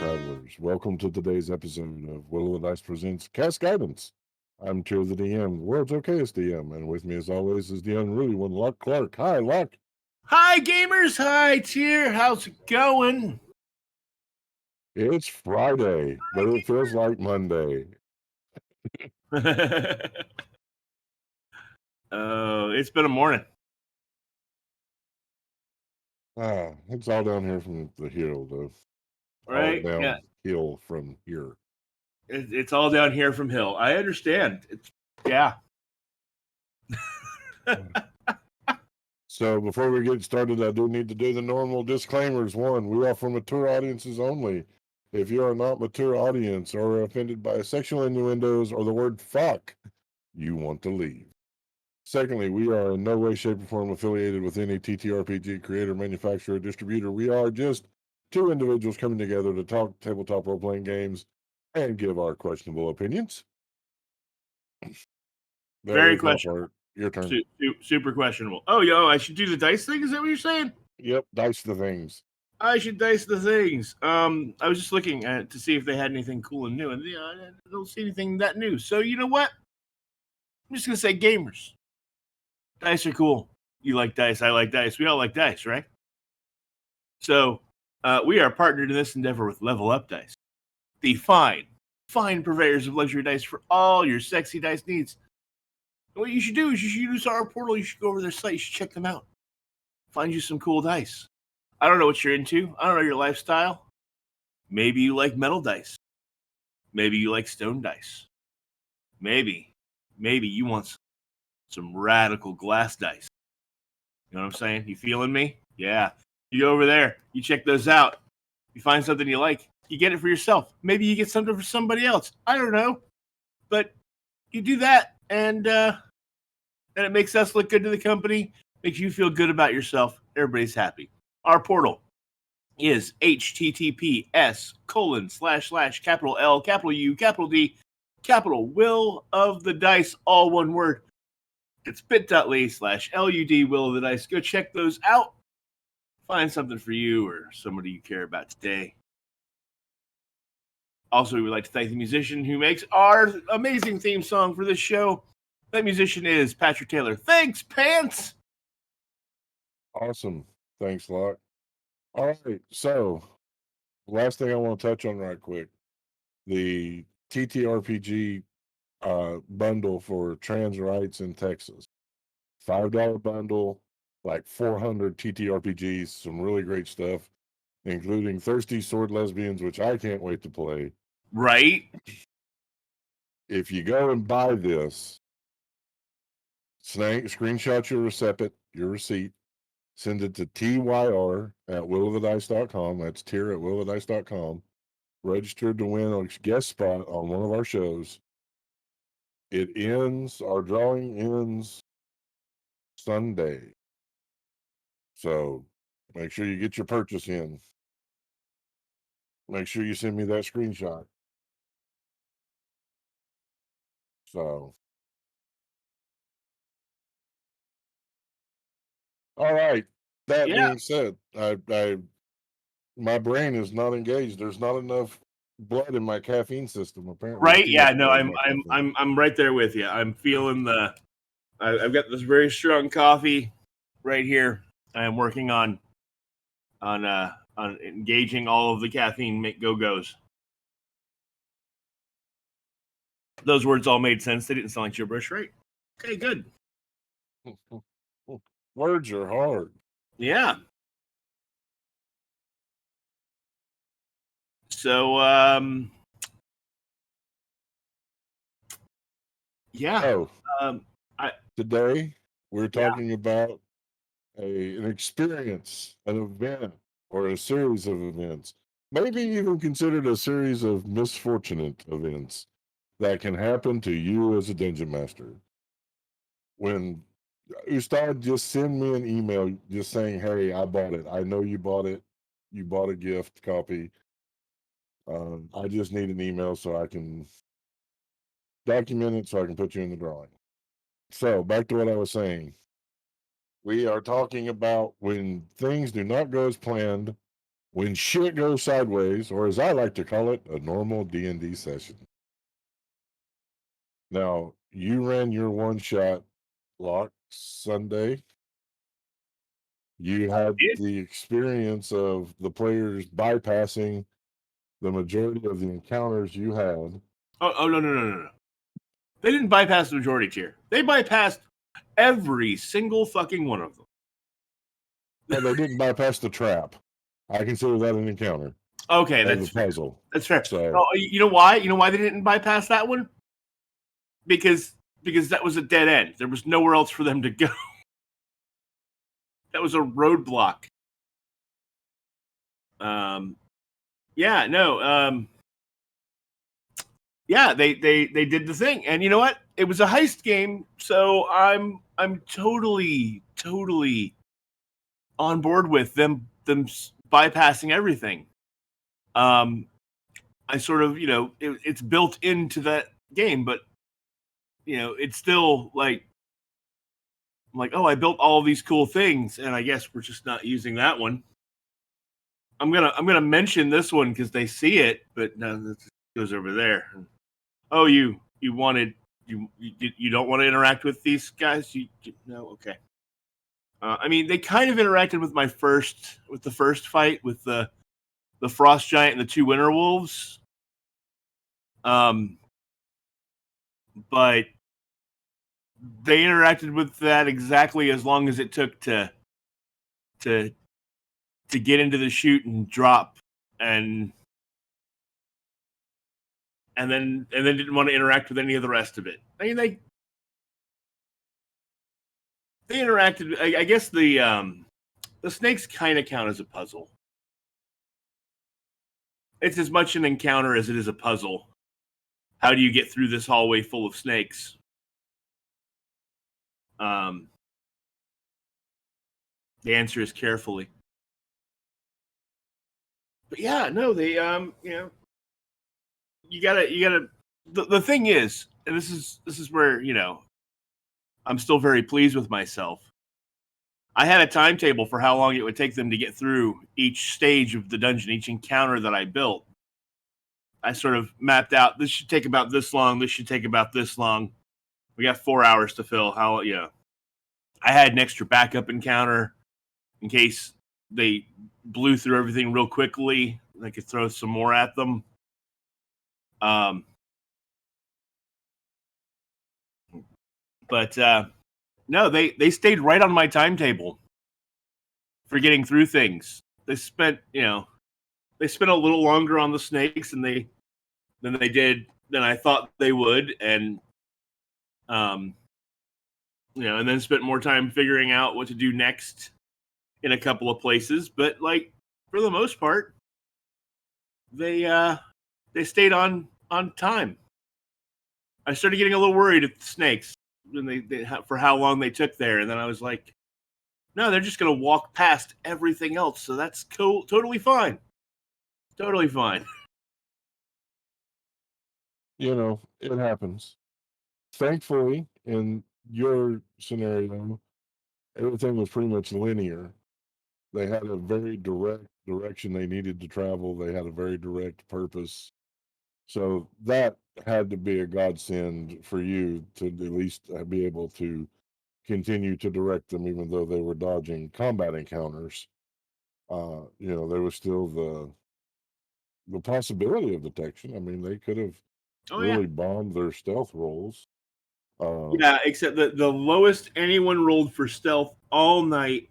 travelers. Welcome to today's episode of Will of the Dice presents Cast Guidance. I'm Tyr the DM, the world's okayest DM, and with me as always is the unruly one, Loch Clark. Hi, Loch. Hi, gamers. Hi, Tyr. How's it going? It's Friday, but it feels like Monday. Oh, it's been a morning. It's all down here from the hill, though. Right? All Yeah. downhill from here. It's all down here from Hill. I understand. Yeah. So before we get started, I do need to do the normal disclaimers. One, we are for mature audiences only. If you are not mature audience or are offended by sexual innuendos or the word fuck, you want to leave. Secondly, we are in no way, shape, or form affiliated with any TTRPG creator, manufacturer, or distributor. We are just two individuals coming together to talk tabletop role-playing games and give our questionable opinions. Very questionable. Your turn. Super questionable. Oh, I should do the dice thing? Is that what you're saying? Yep, dice the things. I should dice the things. I was just looking at to see if they had anything cool and new, and I don't see anything that new. So you know what? I'm just gonna say gamers. Dice are cool. You like dice. I like dice. We all like dice, right? So we are partnered in this endeavor with Level Up Dice, the fine purveyors of luxury dice for all your sexy dice needs. And what you should do is you should use our portal. You should go over their site. You should check them out. Find you some cool dice. I don't know what you're into. I don't know your lifestyle. Maybe you like metal dice. Maybe you like stone dice. Maybe you want some radical glass dice. You know what I'm saying? You feeling me? Yeah. You go over there. You check those out. You find something you like. You get it for yourself. Maybe you get something for somebody else. I don't know. But you do that, and it makes us look good to the company. Makes you feel good about yourself. Everybody's happy. Our portal is https://L, Will of the Dice, all one word. It's bit.ly/LUD Will of the Dice. Go check those out. Find something for you or somebody you care about today. Also, we would like to thank the musician who makes our amazing theme song for this show. That musician is Patrick Taylor. Thanks, Pants! Awesome. Thanks, Locke. All right, so last thing I want to touch on right quick. The TTRPG bundle for trans rights in Texas. $5 bundle, like 400 TTRPGs, some really great stuff, including Thirsty Sword Lesbians, which I can't wait to play. Right? If you go and buy this, screenshot your receipt, send it to tyr@willofthedice.com. That's tyr@willofthedice.com. Registered to win a guest spot on one of our shows. Our drawing ends Sunday. So make sure you get your purchase in. Make sure you send me that screenshot. So, all right. That being said, my brain is not engaged. There's not enough blood in my caffeine system, apparently. Right? Yeah. No, I'm right there with you. I'm feeling I've got this very strong coffee right here. I am working on engaging all of the caffeine go-go's. Those words all made sense. They didn't sound like gibberish, right? Okay, good. Words are hard. Yeah. So, yeah. Today we're talking about an experience, an event, or a series of events, maybe even considered a series of misfortunate events that can happen to you as a dungeon master. When Ustad just send me an email just saying, hey, I bought it. I know you bought it. You bought a gift copy. I just need an email so I can document it so I can put you in the drawing. So back to what I was saying. We are talking about when things do not go as planned when shit goes sideways, or as I like to call it, a normal D&D session. Now, you ran your one-shot Loch Sunday. You had the experience of the players bypassing the majority of the encounters you had. Oh no. They didn't bypass the majority tier. They bypassed every single fucking one of them. Well, they didn't bypass the trap. I consider that an encounter. Okay, that's a puzzle. That's fair. So, you know why? You know why they didn't bypass that one? Because that was a dead end. There was nowhere else for them to go. That was a roadblock. Yeah, no. Yeah, they did the thing, and you know what? It was a heist game, so I'm totally on board with them bypassing everything. I sort of, it's built into that game, but it's still like, I'm like, oh, I built all these cool things, and I guess we're just not using that one. I'm gonna mention this one because they see it, but no, it goes over there. Oh, you wanted you don't want to interact with these guys? No, okay. I mean, they kind of interacted with the first fight with the frost giant and the two winter wolves. But they interacted with that exactly as long as it took to get into the chute and drop, and then didn't want to interact with any of the rest of it. I mean, they interacted. I guess the snakes kind of count as a puzzle. It's as much an encounter as it is a puzzle. How do you get through this hallway full of snakes? The answer is carefully. But yeah, no, they you gotta. The thing is, and this is where I'm still very pleased with myself. I had a timetable for how long it would take them to get through each stage of the dungeon, each encounter that I built. I sort of mapped out, this should take about this long, this should take about this long. We got 4 hours to fill. I had an extra backup encounter in case they blew through everything real quickly. I could throw some more at them. But no, they stayed right on my timetable for getting through things. They spent a little longer on the snakes than I thought they would, and and then spent more time figuring out what to do next in a couple of places. But like, for the most part, they stayed on time. I started getting a little worried at the snakes when they for how long they took there, and then I was like, no, they're just gonna walk past everything else, so that's cool, totally fine. Totally fine. it happens. Thankfully, in your scenario, everything was pretty much linear. They had a very direct direction they needed to travel. They had a very direct purpose. So that had to be a godsend for you to at least be able to continue to direct them, even though they were dodging combat encounters. There was still the possibility of detection. I mean, they could have really bombed their stealth rolls. Yeah, except the lowest anyone rolled for stealth all night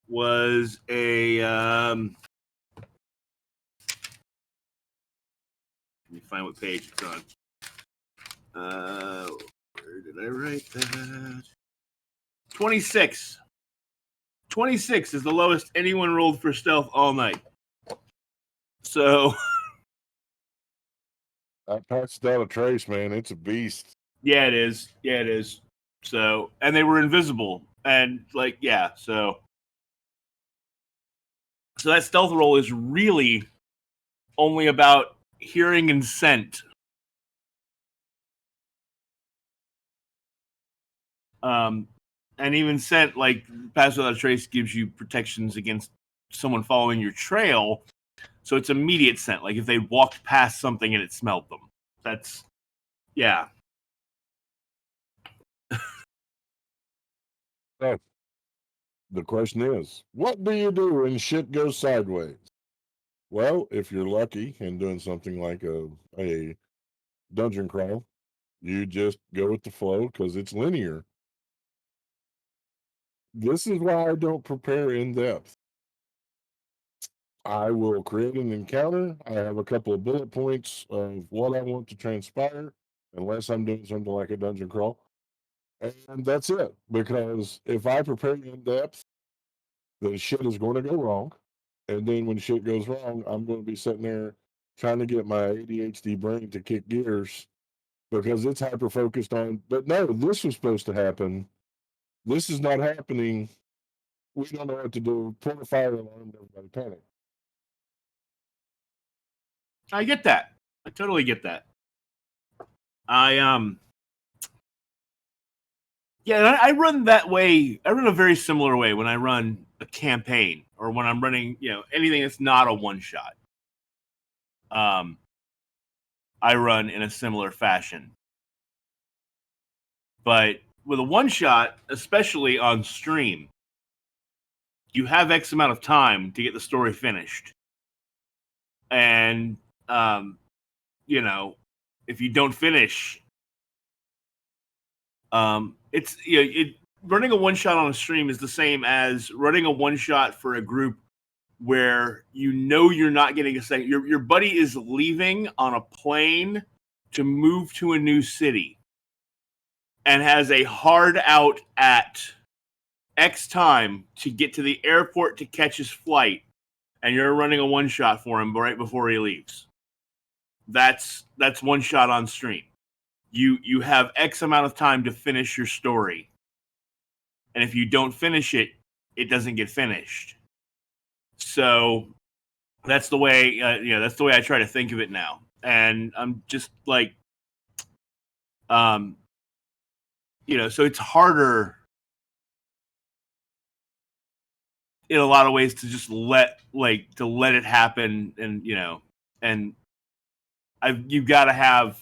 was a let me find what page it's on. Where did I write that? 26. 26 is the lowest anyone rolled for stealth all night. So that passed out a trace, man. It's a beast. Yeah, it is. So, and they were invisible, and so that stealth roll is really only about hearing and scent. And even scent, like pass without a trace, gives you protections against someone following your trail. So it's immediate scent. Like if they walked past something and it smelled them. That's, yeah. So, the question is, what do you do when shit goes sideways? Well, if you're lucky and doing something like a dungeon crawl, you just go with the flow because it's linear. This is why I don't prepare in depth. I will create an encounter. I have a couple of bullet points of what I want to transpire, unless I'm doing something like a dungeon crawl. And that's it. Because if I prepare in depth, then shit is going to go wrong. And then when shit goes wrong, I'm going to be sitting there trying to get my ADHD brain to kick gears because it's hyper focused on, but no, this was supposed to happen. This is not happening. We don't know what to do. Pull a fire alarm, everybody panic. I get that. I totally get that. Yeah, I run that way. I run a very similar way when I run a campaign or when I'm running, anything that's not a one shot. I run in a similar fashion. But with a one shot, especially on stream, you have X amount of time to get the story finished. And, if you don't finish, running a one shot on a stream is the same as running a one shot for a group where you're not getting a second. Your buddy is leaving on a plane to move to a new city and has a hard out at X time to get to the airport to catch his flight, and you're running a one shot for him right before he leaves. That's one shot on stream. You have X amount of time to finish your story, and if you don't finish it, it doesn't get finished. So that's the way that's the way I try to think of it now, and I'm just like, so it's harder in a lot of ways to just let it happen, and you've got to have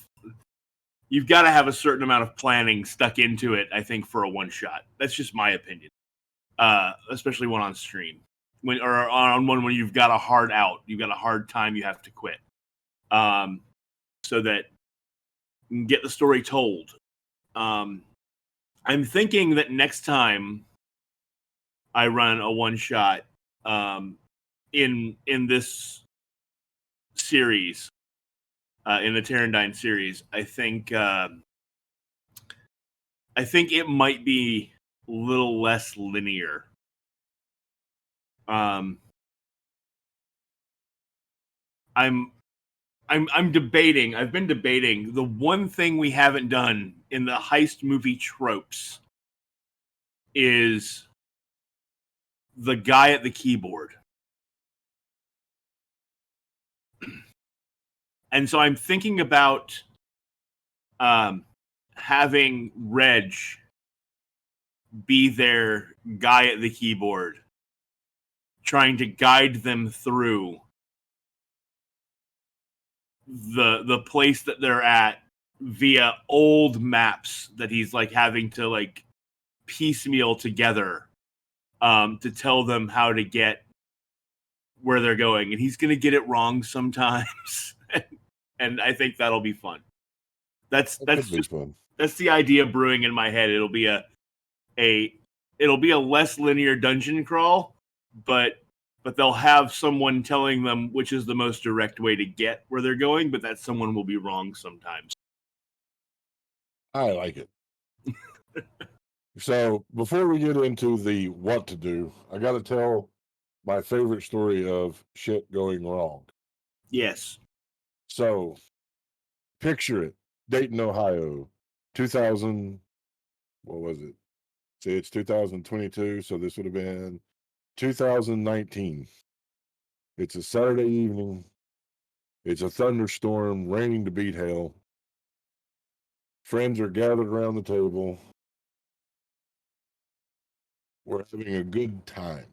a certain amount of planning stuck into it, I think, for a one shot. That's just my opinion. Especially one on stream, or on one when you've got a hard out, you've got a hard time, you have to quit, so that you can get the story told. I'm thinking that next time I run a one shot, in this series, in the Tyrandine series, I think it might be a little less linear. I'm debating. I've been debating the one thing we haven't done in the heist movie tropes is the guy at the keyboard. And so I'm thinking about having Reg be their guy at the keyboard, trying to guide them through the place that they're at via old maps that he's like having to like piecemeal together, to tell them how to get where they're going, and he's gonna get it wrong sometimes. And I think that'll be fun. That's just fun. That's the idea brewing in my head. It'll be a less linear dungeon crawl, but they'll have someone telling them which is the most direct way to get where they're going, but that someone will be wrong sometimes. I like it. So before we get into the what to do, I got to tell my favorite story of shit going wrong. Yes. So picture it, Dayton, Ohio, 2000. What was it? See, it's 2022, so this would have been 2019. It's a Saturday evening. It's a thunderstorm, raining to beat hell. Friends are gathered around the table. We're having a good time.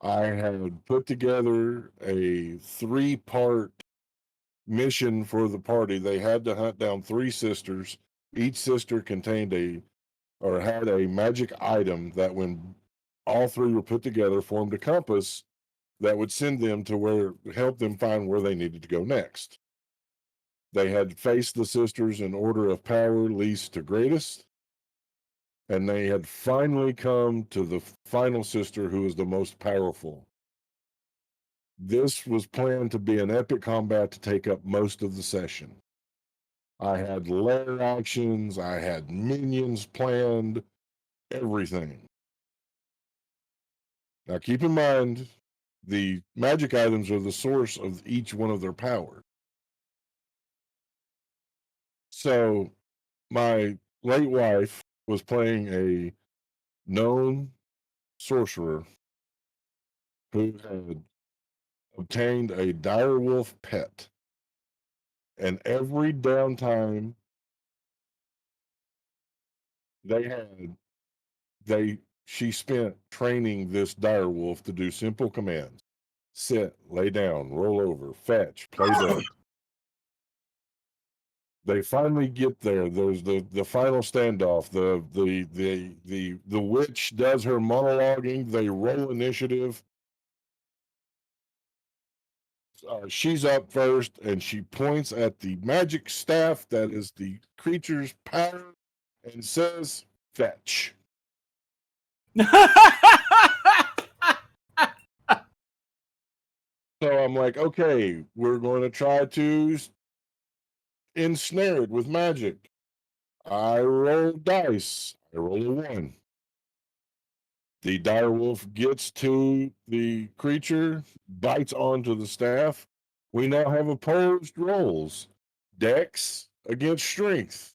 I had put together a 3-part mission for the party. They had to hunt down 3 sisters. Each sister contained had a magic item that, when all 3 were put together, formed a compass that would send them to help them find where they needed to go next. They had faced the sisters in order of power, least to greatest, and they had finally come to the final sister, who was the most powerful. This was planned to be an epic combat to take up most of the session. I had lair actions, I had minions planned, everything. Now keep in mind, the magic items are the source of each one of their power. So my late wife was playing a known sorcerer who had obtained a direwolf pet. And every downtime they had, she spent training this direwolf to do simple commands: sit, lay down, roll over, fetch, play dead. They finally get there. There's the final standoff. The witch does her monologuing. They roll initiative. She's up first, and she points at the magic staff that is the creature's power and says, "Fetch." So I'm like, okay, we're going to try to ensnare it with magic. I roll dice. I roll a 1. The direwolf gets to the creature, bites onto the staff. We now have opposed rolls. Dex against strength.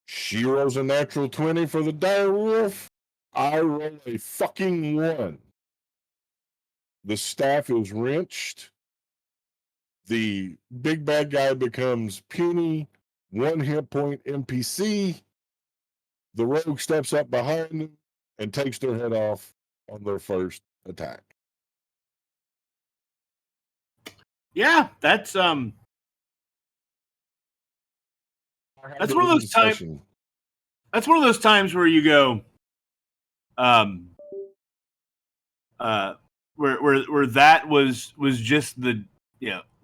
She rolls a natural 20 for the direwolf. I roll a fucking 1. The staff is wrenched. The big bad guy becomes puny, 1 hit point NPC. The rogue steps up behind them and takes their head off on their first attack. Yeah, that's one of those times. That's one of those times where you go, where that was just the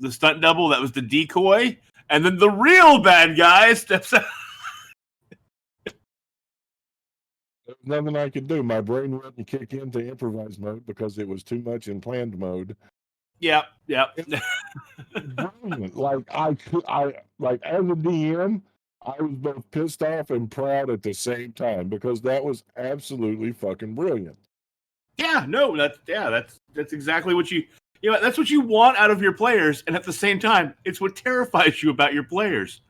the stunt double, that was the decoy, and then the real bad guy steps out. There was nothing I could do. My brain wouldn't kick into improvise mode because it was too much in planned mode. Yep. Brilliant. Like as a DM, I was both pissed off and proud at the same time, because that was absolutely fucking brilliant. Yeah, no, that's exactly what that's what you want out of your players, and at the same time, it's what terrifies you about your players.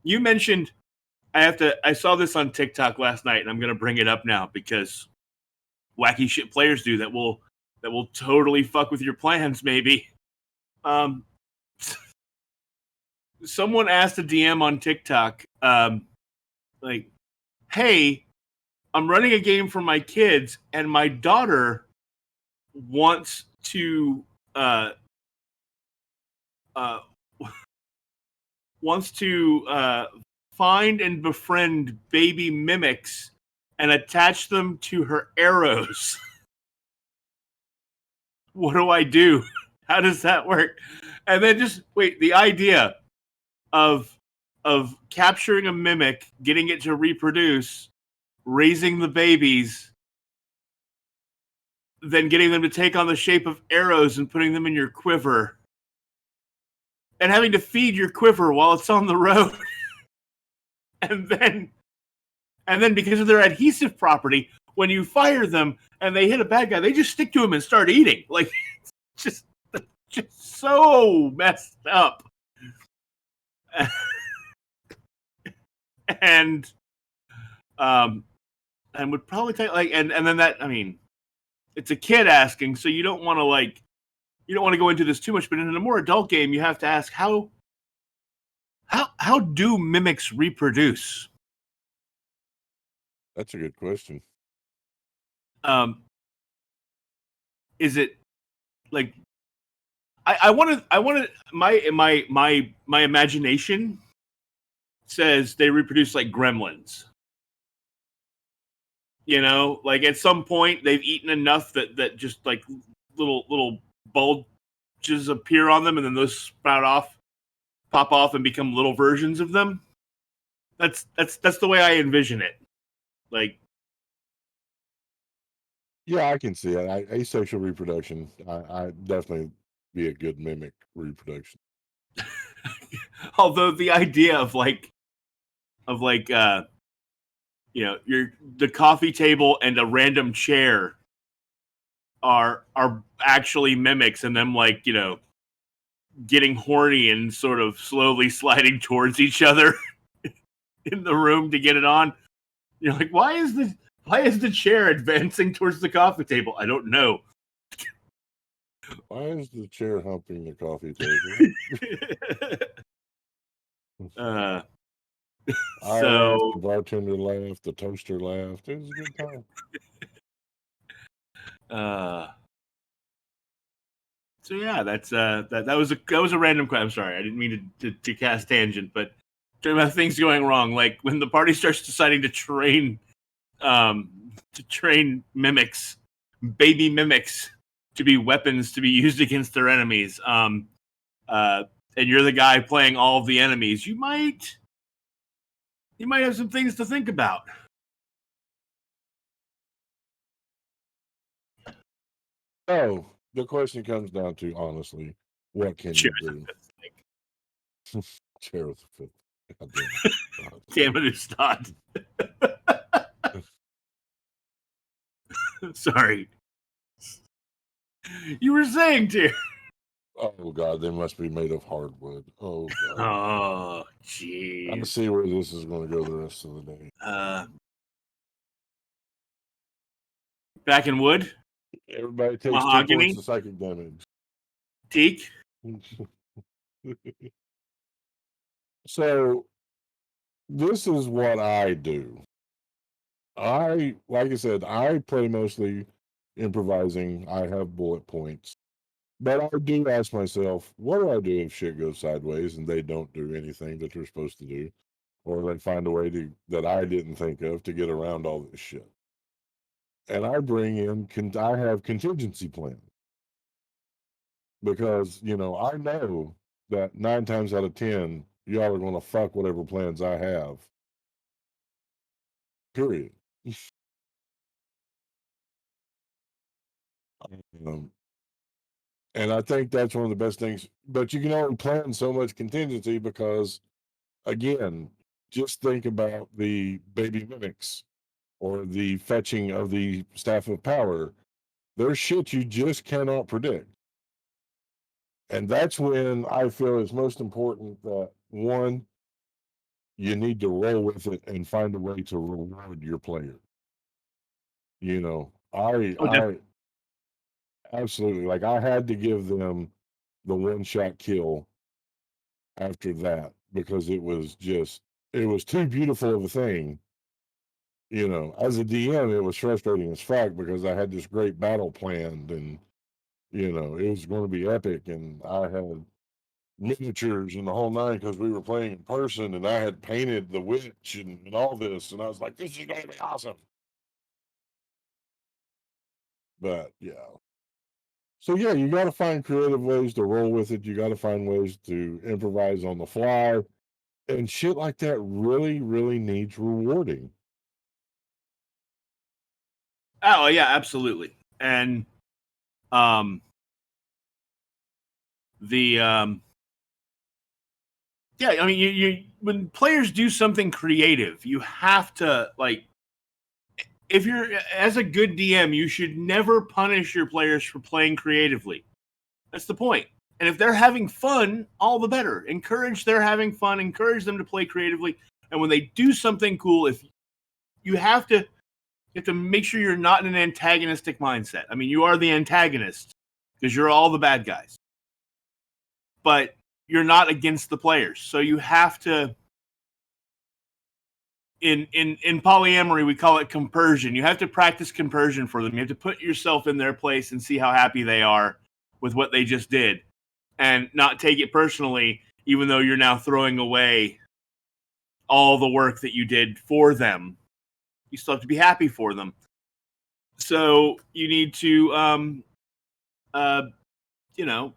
You mentioned, I saw this on TikTok last night, and I'm going to bring it up now because wacky shit players do that will totally fuck with your plans, maybe. Someone asked a DM on TikTok, like, hey, I'm running a game for my kids, and my daughter wants to find and befriend baby mimics and attach them to her arrows. What do I do? How does that work? And then just wait, the idea of capturing a mimic, getting it to reproduce, raising the babies, then getting them to take on the shape of arrows and putting them in your quiver, and having to feed your quiver while it's on the road. and then because of their adhesive property, when you fire them and they hit a bad guy, they just stick to him and start eating. Like, just so messed up. and would probably take and then that, I mean, it's a kid asking, so you don't want to go into this too much, but in a more adult game, you have to ask how do mimics reproduce? That's a good question. is it like I want to my imagination says they reproduce like gremlins. You know, like at some point they've eaten enough that just like little bulges appear on them, and then those pop off, and become little versions of them. That's the way I envision it. Like, Yeah, I can see it. Asexual reproduction, I definitely be a good mimic reproduction. although the idea of the coffee table and a random chair are actually mimics, and them getting horny and sort of slowly sliding towards each other in the room to get it on. You're like, why is the chair advancing towards the coffee table? I don't know. Why is the chair humping the coffee table? uh, I laughed, the bartender laughed, the toaster laughed. It was a good time. So yeah, that's that was a random question. I'm sorry, I didn't mean to cast tangent, but talking about things going wrong, like when the party starts deciding to train mimics, baby mimics, to be weapons to be used against their enemies. And you're the guy playing all of the enemies. You might have some things to think about. Oh, the question comes down to, honestly, what can you do? Chair of the fifth. Damn it, it's not. Sorry. You were saying, Tyr. Oh, God, they must be made of hardwood. Oh, God. Oh, jeez. I'm going to see where this is going to go the rest of the day. Back in wood? Everybody takes mahogany? 2 points of psychic damage. Teak? So, this is what I do. Like I said, I play mostly improvising. I have bullet points. But I do ask myself, what do I do if shit goes sideways and they don't do anything that they're supposed to do? Or they find a way that I didn't think of to get around all this shit. And I I have contingency plans. Because, I know that 9 times out of 10, y'all are going to fuck whatever plans I have. Period. And I think that's one of the best things. But you can only plan so much contingency because, again, just think about the baby mimics or the fetching of the staff of power. There's shit you just cannot predict. And that's when I feel it's most important that, one, you need to roll with it and find a way to reward your player. I absolutely, like, I had to give them the one-shot kill after that because it was too beautiful of a thing. As a DM, it was frustrating as fuck because I had this great battle planned and, it was going to be epic. And I had miniatures and the whole nine because we were playing in person and I had painted the witch and all this. And I was like, this is going to be awesome. But yeah. So yeah, you got to find creative ways to roll with it. You got to find ways to improvise on the fly. And shit like that really, really needs rewarding. Oh yeah, absolutely. And yeah, I mean, you when players do something creative, you have to if you're as a good DM, you should never punish your players for playing creatively. That's the point. And if they're having fun, all the better. Encourage their having fun. Encourage them to play creatively. And when they do something cool, if you have to make sure you're not in an antagonistic mindset. I mean, you are the antagonist because you're all the bad guys, but you're not against the players. So you have to in polyamory we call it compersion. You have to practice compersion for them. You have to put yourself in their place and see how happy they are with what they just did, and not take it personally, even though you're now throwing away all the work that you did for them. You still have to be happy for them. So you need to, you know,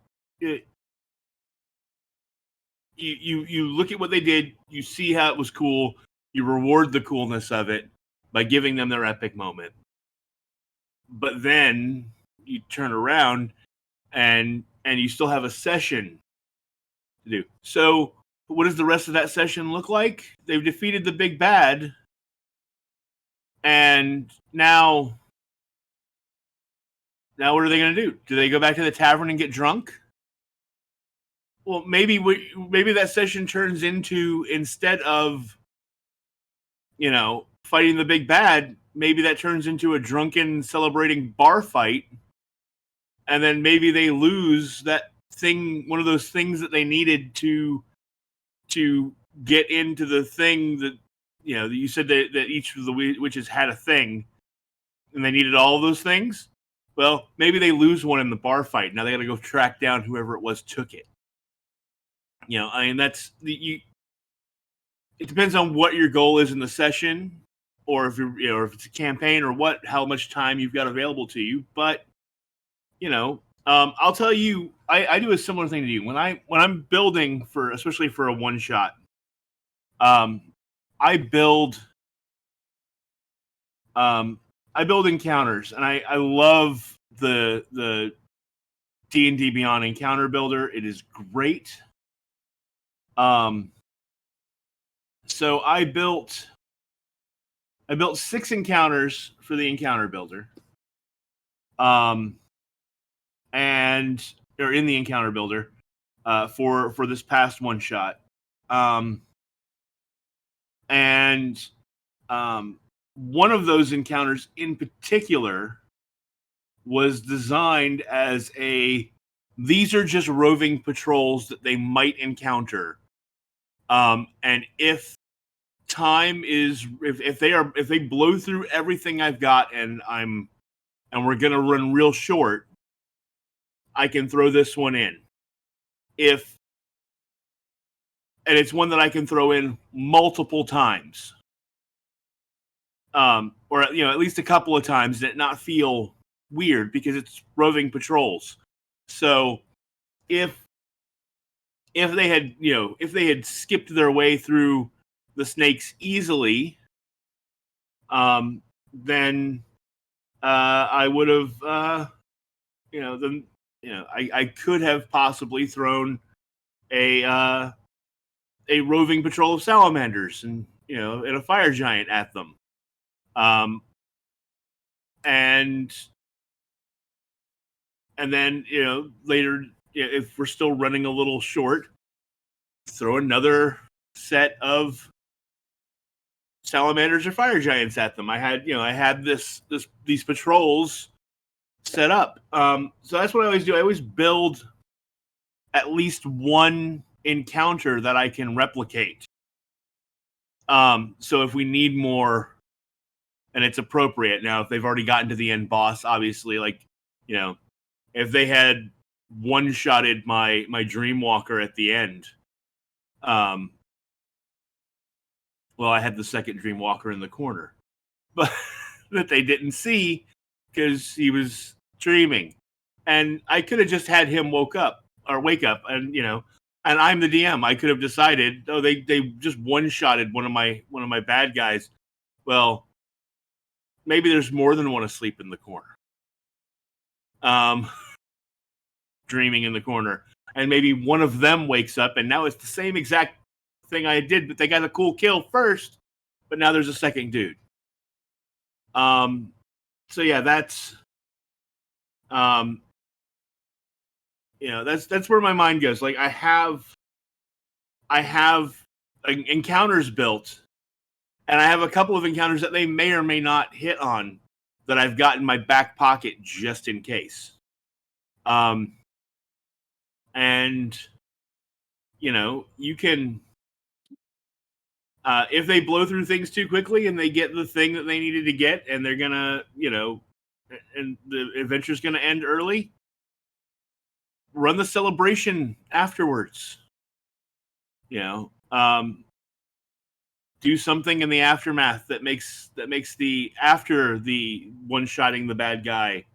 you look at what they did, you see how it was cool, you reward the coolness of it by giving them their epic moment. But then you turn around and you still have a session to do. So what does the rest of that session look like? They've defeated the big bad, and now what are they going to do? Do they go back to the tavern and get drunk? Well, maybe that session turns into, instead of, fighting the big bad, maybe that turns into a drunken celebrating bar fight, and then maybe they lose that thing, one of those things that they needed to get into the thing that, that you said that each of the witches had a thing, and they needed all of those things. Well, maybe they lose one in the bar fight. Now they got to go track down whoever it was took it. I mean, that's it depends on what your goal is in the session, or if you're, or if it's a campaign, or how much time you've got available to you. But I'll tell you, I do a similar thing to you when I'm building for, especially for a one shot. I build encounters, and I love the D&D Beyond encounter builder. It is great. So I built 6 encounters for the encounter builder. And or in the encounter builder, for this past one shot. And one of those encounters in particular was designed as these are just roving patrols that they might encounter. And if time is, if they blow through everything I've got, and we're gonna run real short, I can throw this one in. And it's one that I can throw in multiple times. Or at least a couple of times, and it not feel weird, because it's roving patrols. So if they had skipped their way through the snakes easily, then I would have, I could have possibly thrown a roving patrol of salamanders and a fire giant at them, and then later, if we're still running a little short, throw another set of salamanders or fire giants at them. I had these patrols set up. So that's what I always do. I always build at least one encounter that I can replicate. So if we need more, and it's appropriate, now if they've already gotten to the end boss, obviously, if they had one-shotted my Dreamwalker at the end, well, I had the second Dreamwalker in the corner, but that they didn't see because he was dreaming, and I could have just had him wake up, and and I'm the DM. I could have decided, oh, they just one-shotted one of my bad guys. Well, maybe there's more than one asleep in the corner, dreaming in the corner, and maybe one of them wakes up, and now it's the same exact thing I did, but they got a cool kill first, but now there's a second dude. So yeah, that's that's where my mind goes. Like, I have encounters built, and I have a couple of encounters that they may or may not hit on that I've got in my back pocket just in case. And you can If they blow through things too quickly and they get the thing that they needed to get, and they're gonna, and the adventure's gonna end early, run the celebration afterwards. Do something in the aftermath that makes the after the one-shotting the bad guy,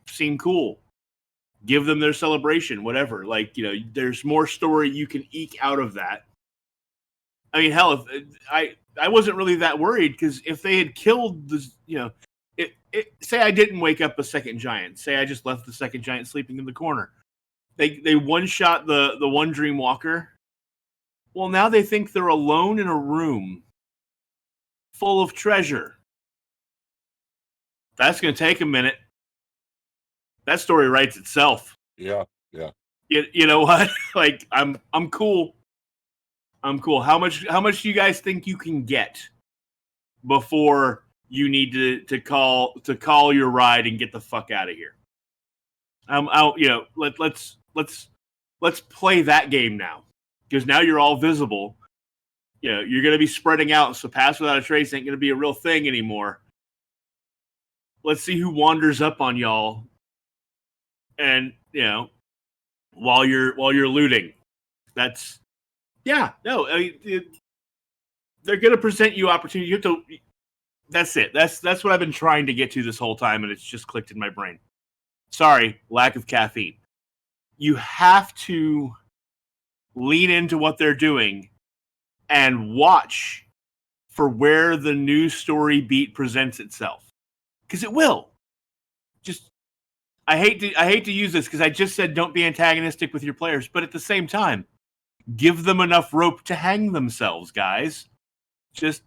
seem cool. Give them their celebration, whatever. There's more story you can eke out of that. I mean, hell, if I wasn't really that worried, because if they had killed the, say I didn't wake up a second giant, say I just left the second giant sleeping in the corner, they one shot the one dream walker. Well, now they think they're alone in a room full of treasure. That's going to take a minute. That story writes itself. Yeah. You know what? I'm cool. I'm cool. How much do you guys think you can get before you need to call your ride and get the fuck out of here? I'm out. Let's play that game now, because now you're all visible. You're going to be spreading out, so Pass Without a Trace ain't going to be a real thing anymore. Let's see who wanders up on y'all, and while you're looting. That's they're going to present you opportunity. You have to. That's it. That's what I've been trying to get to this whole time, and it's just clicked in my brain. Sorry, lack of caffeine. You have to lean into what they're doing and watch for where the news story beat presents itself, because it will. Just I hate to use this, because I just said don't be antagonistic with your players, but at the same time, give them enough rope to hang themselves, guys. Just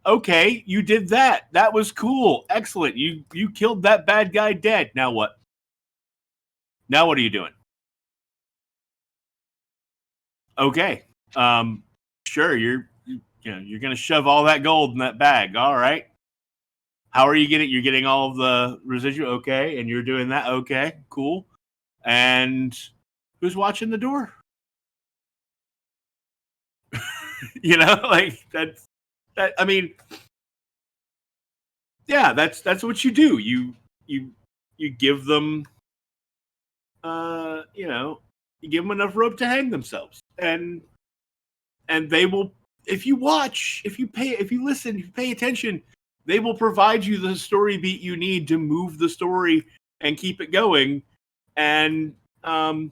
okay, you did that. That was cool. Excellent. You killed that bad guy dead. Now what? Now what are you doing? Okay. Sure, you're going to shove all that gold in that bag. All right. How are you getting? You're getting all of the residual. Okay. And you're doing that. Okay. Cool. And who's watching the door? That. I mean, yeah, that's what you do. You give them, you give them enough rope to hang themselves, and they will. If you watch, if you listen, if you pay attention, they will provide you the story beat you need to move the story and keep it going. And even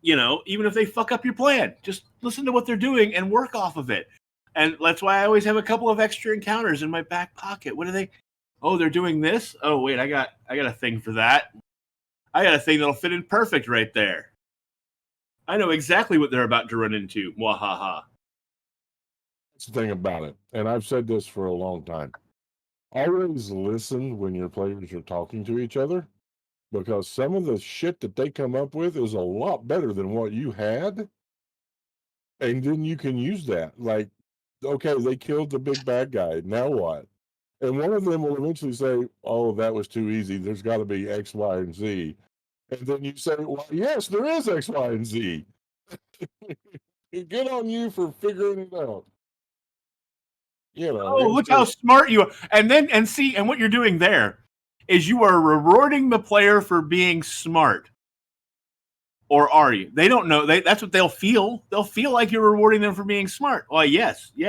if they fuck up your plan, just listen to what they're doing and work off of it. And that's why I always have a couple of extra encounters in my back pocket. What are they? Oh, they're doing this? Oh, wait, I got a thing for that. I got a thing that'll fit in perfect right there. I know exactly what they're about to run into. Mwahaha. That's the thing about it. And I've said this for a long time. Always listen when your players are talking to each other, because some of the shit that they come up with is a lot better than what you had. And then you can use that. Like, okay, they killed the big bad guy. Now what? And one of them will eventually say, oh, that was too easy. There's got to be X, Y, and Z. And then you say, well, yes, there is X, Y, and Z. Good on you for figuring it out. Oh, look how smart you are. And what you're doing there is you are rewarding the player for being smart. Or are you? They don't know. That's what they'll feel. They'll feel like you're rewarding them for being smart. Well, yes, you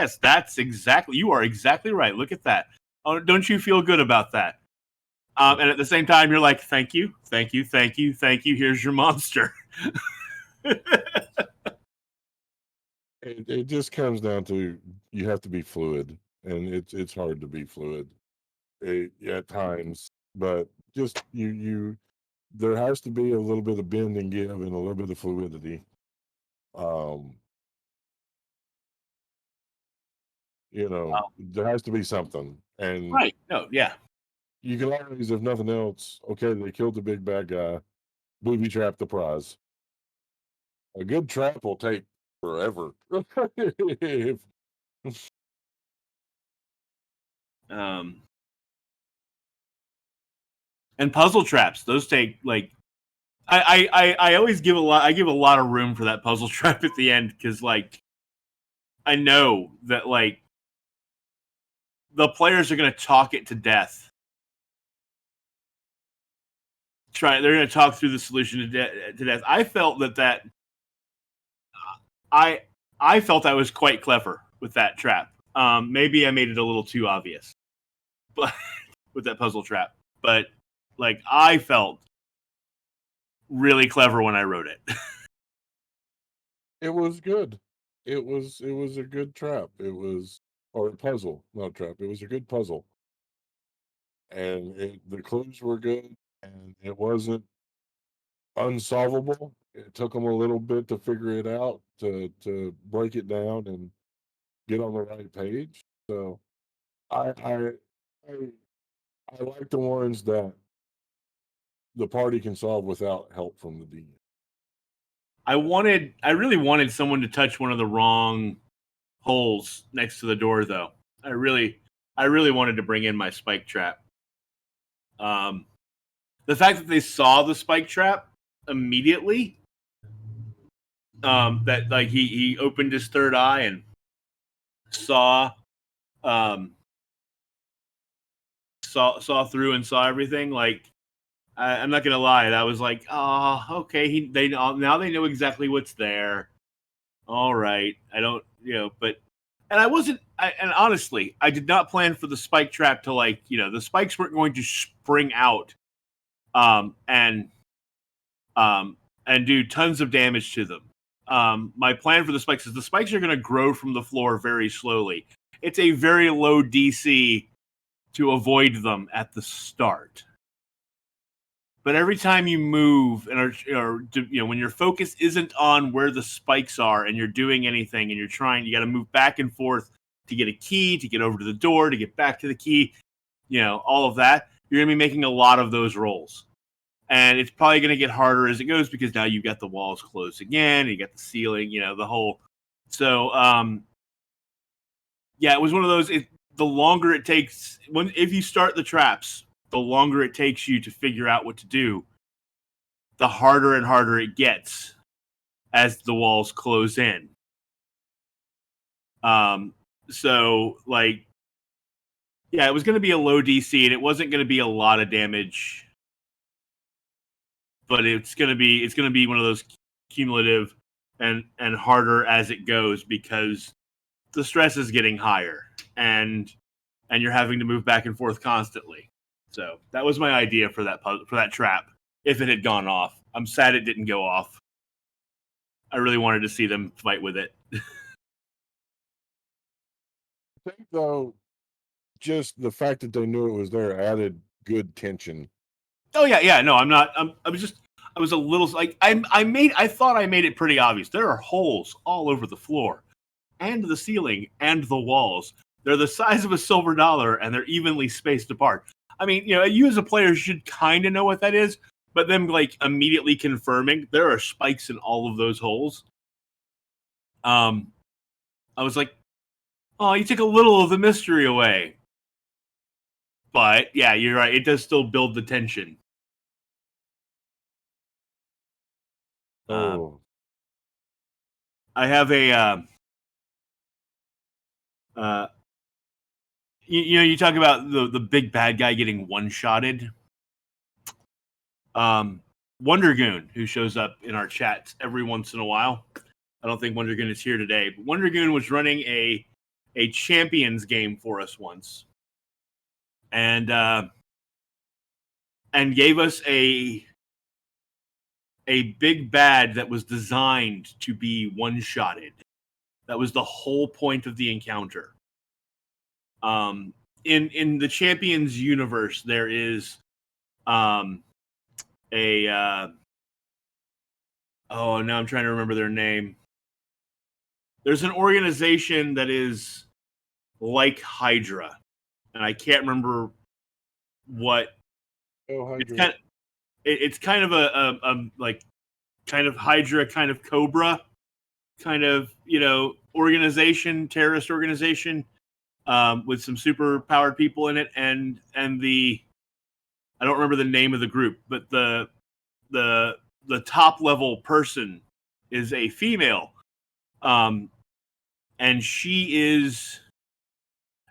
are exactly right. Look at that. Oh, don't you feel good about that? And at the same time, you're like, thank you. Here's your monster. It just comes down to, you have to be fluid, and it's hard to be fluid at times. But just there has to be a little bit of bend and give, and a little bit of fluidity. There has to be something. And right. No, yeah. You can always, if nothing else, okay, they killed the big bad guy, booby trap the prize. A good trap will take forever. And puzzle traps, those take I always give a lot. I give a lot of room for that puzzle trap at the end because, like, I know that like the players are going to talk it to death. They're going to talk through the solution to death. I felt that I I felt I was quite clever with that trap. Maybe I made it a little too obvious, but with that puzzle trap. But like I felt really clever when I wrote it. It was good. It was a good trap. It was or a puzzle, not trap. It was a good puzzle, and the clues were good, and it wasn't unsolvable. It took them a little bit to figure it out, to break it down and get on the right page. So I I I, I like the ones that the party can solve without help from the DM. I really wanted someone to touch one of the wrong holes next to the door, though. I really wanted to bring in my spike trap. Um, the fact that they saw the spike trap immediately, that like he opened his third eye and saw, um, saw through and saw everything. Like I'm not gonna lie, that was like, oh, okay. They now they know exactly what's there. All right, I don't, but and I wasn't, and honestly, I did not plan for the spike trap to like, the spikes weren't going to spring out, um, and um, and do tons of damage to them. My plan for the spikes is the spikes are going to grow from the floor very slowly. It's a very low DC to avoid them at the start. But every time you move when your focus isn't on where the spikes are and you're doing anything and you got to move back and forth to get a key, to get over to the door, to get back to the key, all of that, you're going to be making a lot of those rolls. And it's probably going to get harder as it goes because now you've got the walls closed again, and you got the ceiling, the whole. So, yeah, it was one of those. The longer it takes, if you start the traps, the longer it takes you to figure out what to do, the harder and harder it gets as the walls close in. So like, yeah, it was going to be a low DC, and it wasn't going to be a lot of damage, but it's going to be one of those cumulative and harder as it goes because the stress is getting higher and you're having to move back and forth constantly. So that was my idea for that trap. If it had gone off, I'm sad it didn't go off. I really wanted to see them fight with it. I think though, just the fact that they knew it was there added good tension. Oh yeah. No, I'm not. I was a little like I thought I made it pretty obvious. There are holes all over the floor, and the ceiling, and the walls. They're the size of a silver dollar, and they're evenly spaced apart. I mean, you as a player should kind of know what that is, but them like immediately confirming there are spikes in all of those holes. I was like, oh, you took a little of the mystery away. But yeah, you're right. It does still build the tension. Oh, I have a uh, you talk about the big bad guy getting one shotted. Wonder Goon, who shows up in our chats every once in a while. I don't think Wonder Goon is here today, but Wonder Goon was running a champions game for us once, and gave us a big bad that was designed to be one shotted. That was the whole point of the encounter. In the Champions universe, there is a oh, now I'm trying to remember their name. There's an organization that is like Hydra, and I can't remember what. oh, It's Hydra. kind of it's kind of a like kind of Hydra, kind of Cobra, kind of organization, terrorist organization, with some super powered people in it, and the I don't remember the name of the group, but the top level person is a female, and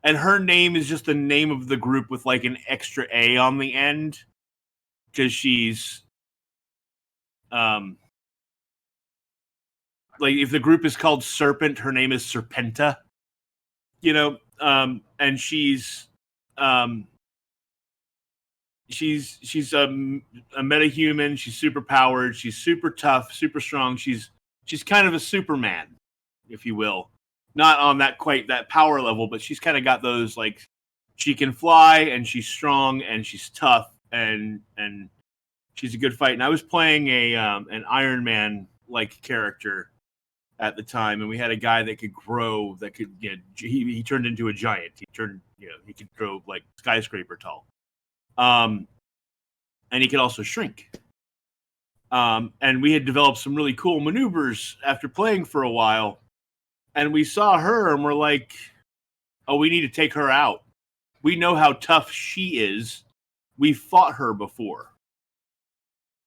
her name is just the name of the group with like an extra A on the end, because she's like, if the group is called Serpent, her name is Serpenta, and she's a metahuman. She's super powered. She's super tough, super strong. She's kind of a Superman, if you will. Not on that power level, but she's kind of got those, like, she can fly and she's strong and she's tough and she's a good fight. And I was playing an Iron Man like character at the time, and we had a guy that could grow, that could, he turned into a giant. He could grow like skyscraper tall. And he could also shrink. And we had developed some really cool maneuvers after playing for a while. And we saw her and we're like, oh, we need to take her out. We know how tough she is. We fought her before.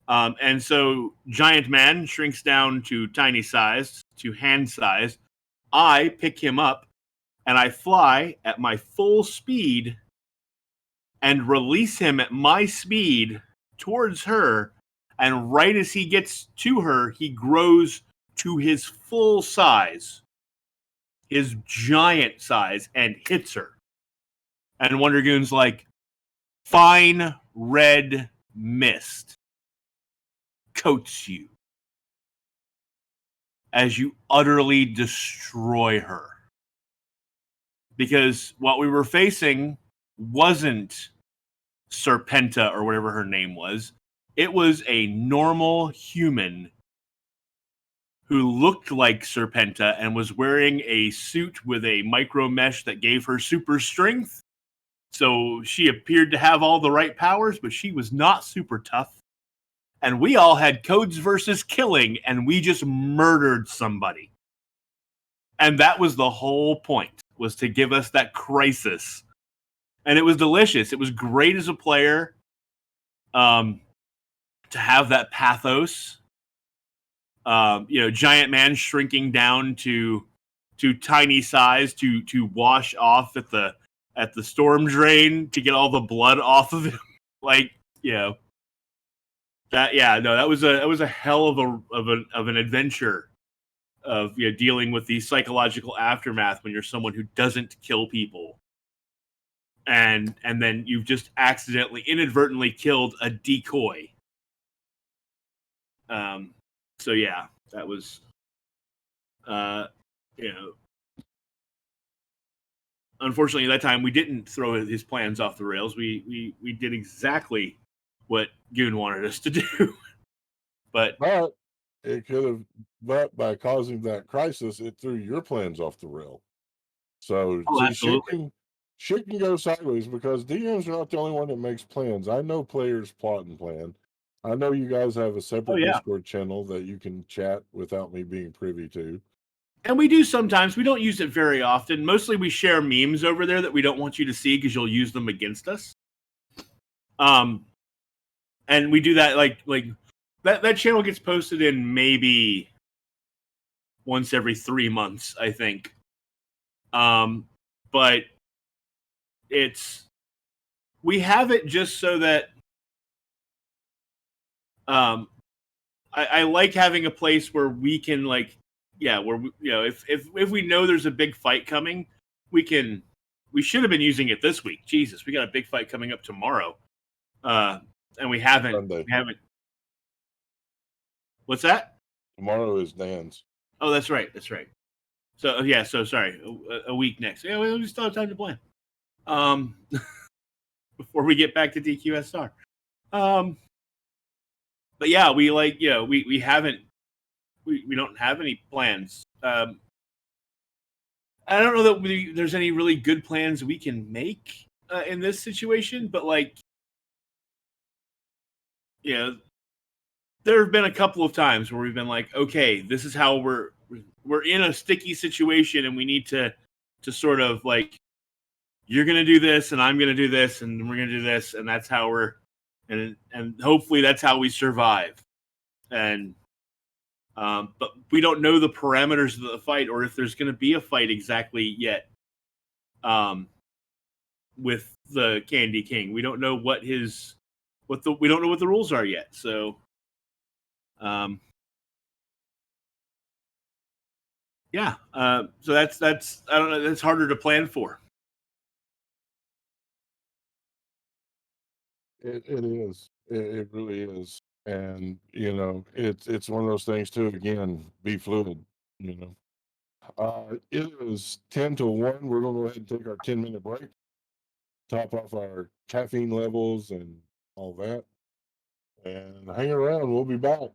And so Giant Man shrinks down to tiny size, to hand size. I pick him up and I fly at my full speed and release him at my speed towards her. And right as he gets to her, he grows to his full size, his giant size, and hits her. And Wonder Goon's like, fine red mist coats you as you utterly destroy her. Because what we were facing wasn't Serpenta or whatever her name was. It was a normal human who looked like Serpenta and was wearing a suit with a micro mesh that gave her super strength. So she appeared to have all the right powers, but she was not super tough. And we all had codes versus killing, and we just murdered somebody. And that was the whole point, was to give us that crisis. And it was delicious. It was great as a player to have that pathos. Giant Man shrinking down to tiny size to wash off at the storm drain to get all the blood off of him. That was a hell of an adventure of dealing with the psychological aftermath when you're someone who doesn't kill people. And then you've just inadvertently killed a decoy. So yeah, that was, unfortunately at that time we didn't throw his plans off the rails. We did exactly what Goon wanted us to do. But it could have, but by causing that crisis, it threw your plans off the rail. So shit can go sideways because DMs are not the only one that makes plans. I know players plot and plan. I know you guys have a separate Discord channel that you can chat without me being privy to. And we do sometimes. We don't use it very often. Mostly we share memes over there that we don't want you to see because you'll use them against us. And we do that like that channel gets posted in maybe once every 3 months, I think. But we have it just so that I like having a place where we can if we know there's a big fight coming, we should have been using it this week. Jesus, we got a big fight coming up tomorrow. And we haven't. Sunday. We haven't. What's that? Tomorrow is Dan's. Oh, that's right. So yeah. So sorry. A week next. Yeah, we still have time to plan. Before we get back to DQSR. But yeah, we haven't. We don't have any plans. I don't know that there's any really good plans we can make in this situation, but there have been a couple of times where we've been like, okay, this is how we're in a sticky situation, and we need to sort of you're gonna do this, and I'm gonna do this, and we're gonna do this, and that's how and hopefully that's how we survive. and but we don't know the parameters of the fight or if there's going to be a fight exactly yet. With the Candy King, we don't know we don't know what the rules are yet. So, yeah. So that's I don't know. That's harder to plan for. It is. It really is. And it's one of those things too. Again, be fluid. You know. It is 10 to 1. We're gonna go ahead and take our 10-minute break, top off our caffeine levels and all that, and hang around. We'll be back.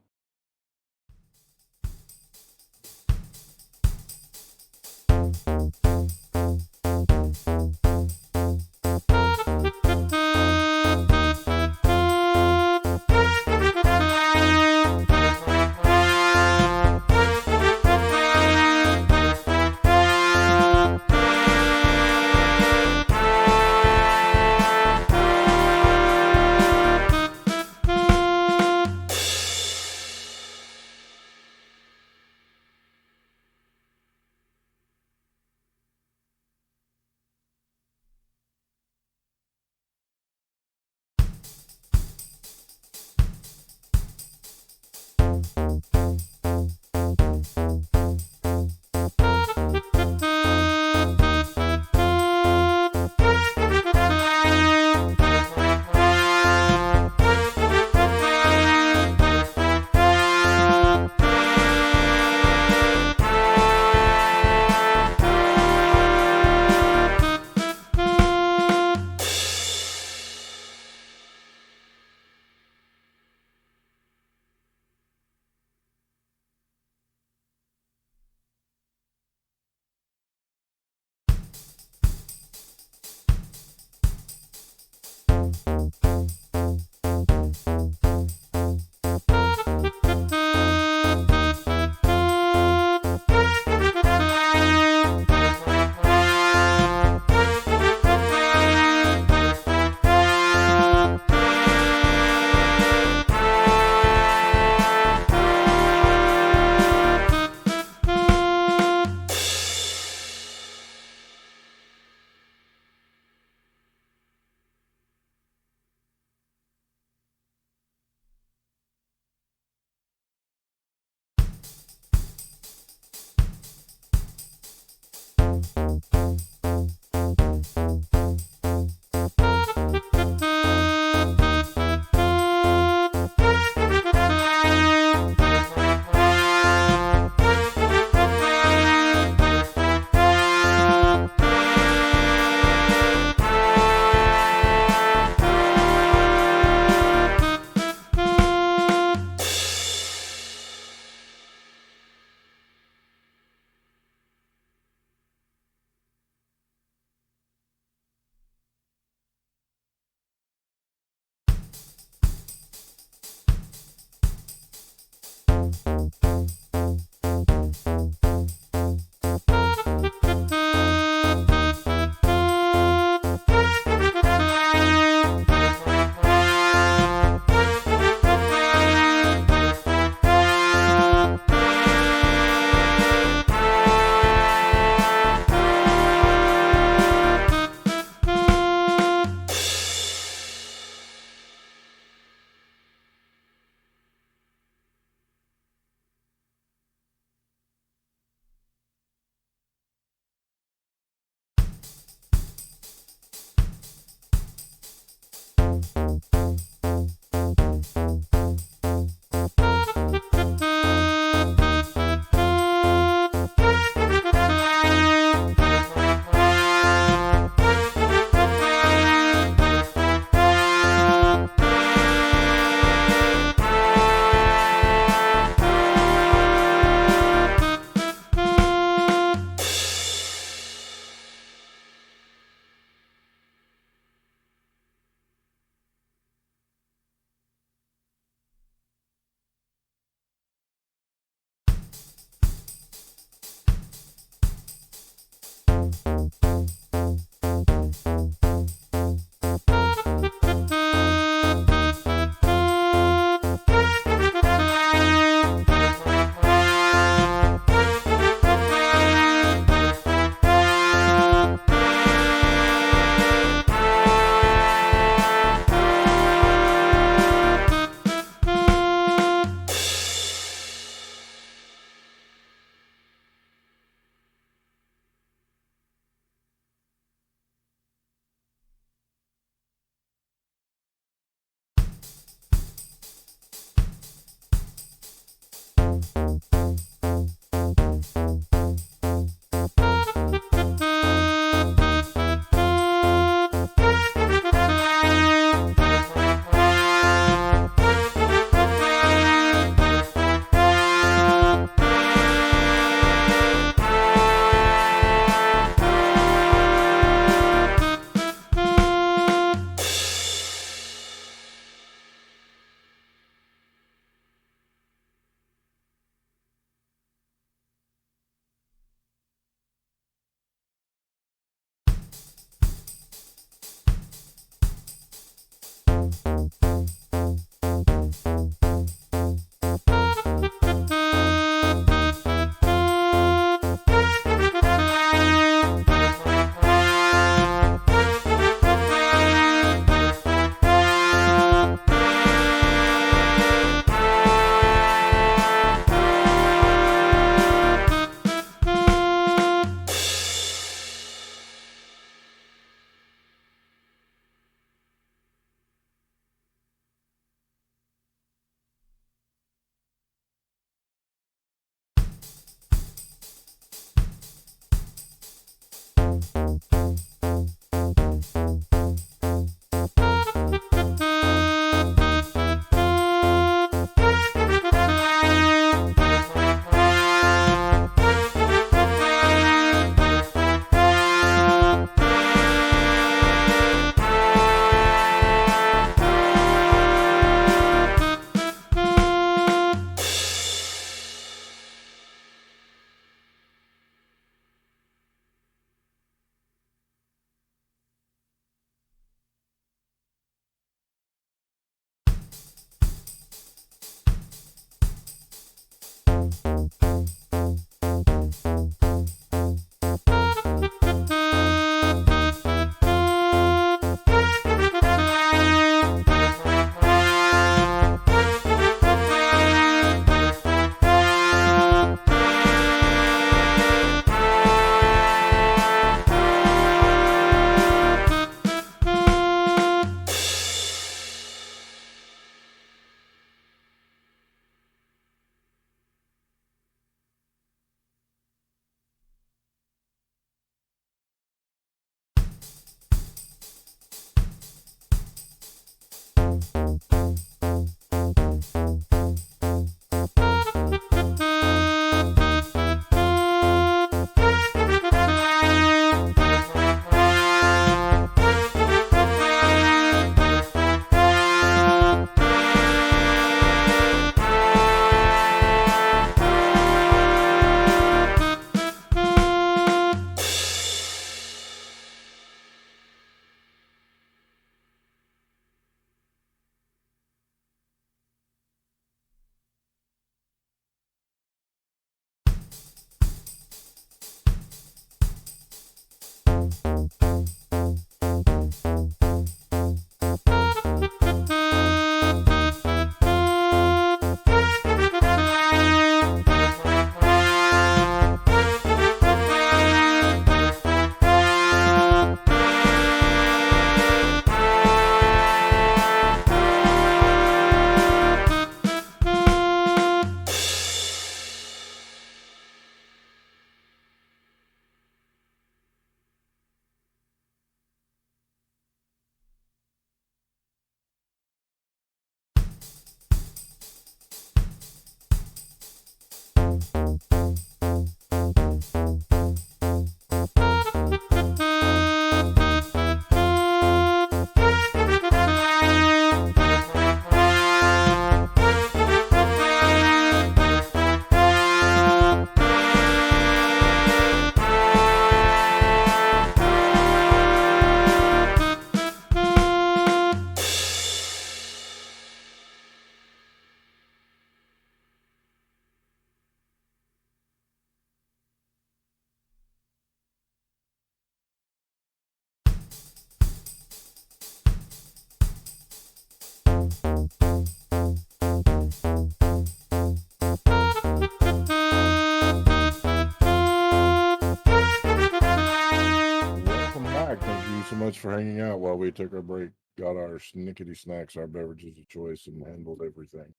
so much for hanging out while we took our break, got our snickety snacks, our beverages of choice, and handled everything.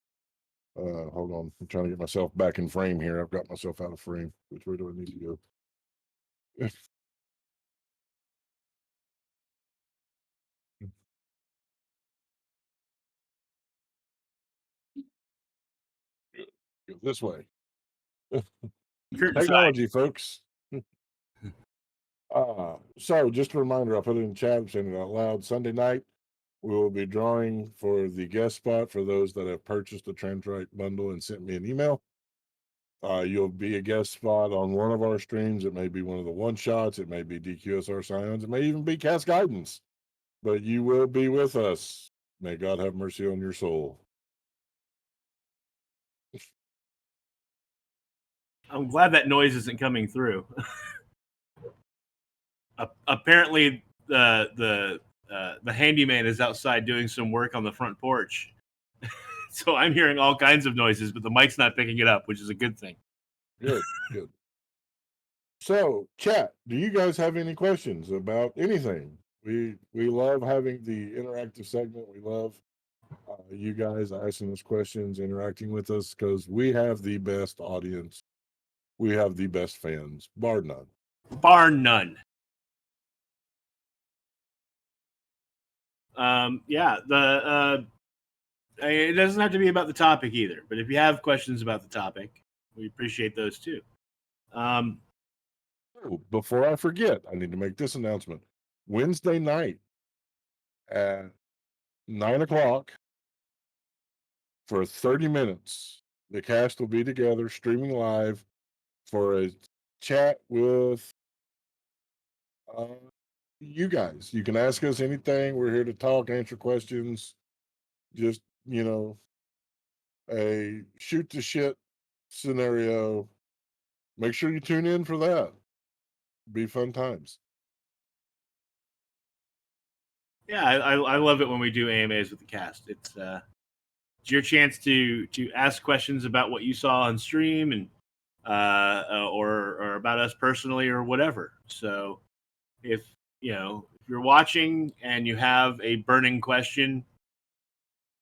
Hold on. I'm trying to get myself back in frame here. I've got myself out of frame. Which way do I need to go? Go this way. Curtain side. Technology, folks. So just a reminder, I'll put it in chat, I'm saying it out loud. Sunday night, we will be drawing for the guest spot for those that have purchased the Trendrite bundle and sent me an email. You'll be a guest spot on one of our streams. It may be one of the one shots, it may be DQSR Scions, it may even be Cast Guidance, but you will be with us. May God have mercy on your soul. I'm glad that noise isn't coming through. Apparently, the handyman is outside doing some work on the front porch, so I'm hearing all kinds of noises, but the mic's not picking it up, which is a good thing. Good, good. So, chat, do you guys have any questions about anything? We love having the interactive segment. We love you guys asking us questions, interacting with us, because we have the best audience. We have the best fans, bar none. Bar none. Yeah, it doesn't have to be about the topic either, but if you have questions about the topic, we appreciate those too. Before I forget, I need to make this announcement. Wednesday night at 9:00 for 30 minutes, the cast will be together streaming live for a chat with you guys. You can ask us anything. We're here to talk, answer questions. Just, a shoot the shit scenario. Make sure you tune in for that. Be fun times. Yeah, I love it when we do AMAs with the cast. It's your chance to ask questions about what you saw on stream and or about us personally or whatever. So if you're watching and you have a burning question,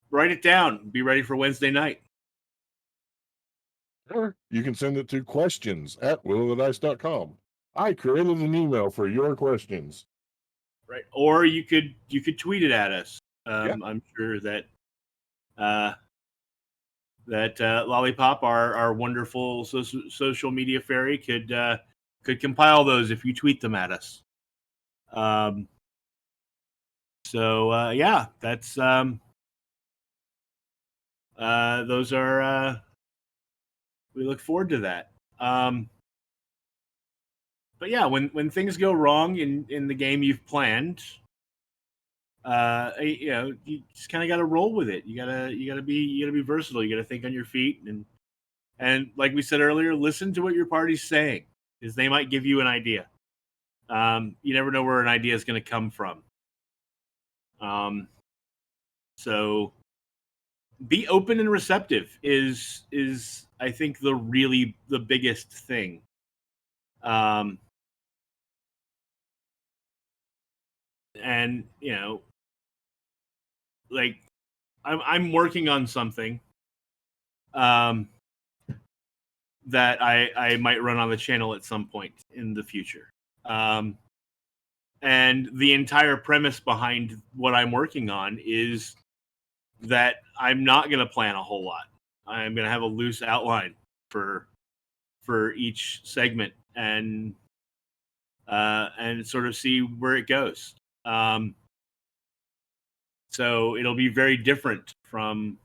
write it down. Be ready for Wednesday night. Or you can send it to questions@willofthedice.com. I created an email for your questions. Right. Or you could tweet it at us. Yeah. I'm sure that Lollipop, our wonderful social media fairy, could compile those if you tweet them at us. Yeah, that's those are we look forward to that. But yeah, when things go wrong in the game you've planned, you just kind of got to roll with it. You gotta be versatile. You gotta think on your feet, and like we said earlier, listen to what your party's saying, because they might give you an idea. You never know where an idea is going to come from. So be open and receptive is I think the biggest thing. And like I'm working on something that I might run on the channel at some point in the future. And the entire premise behind what I'm working on is that I'm not going to plan a whole lot. I'm going to have a loose outline for each segment and sort of see where it goes. So it'll be very different from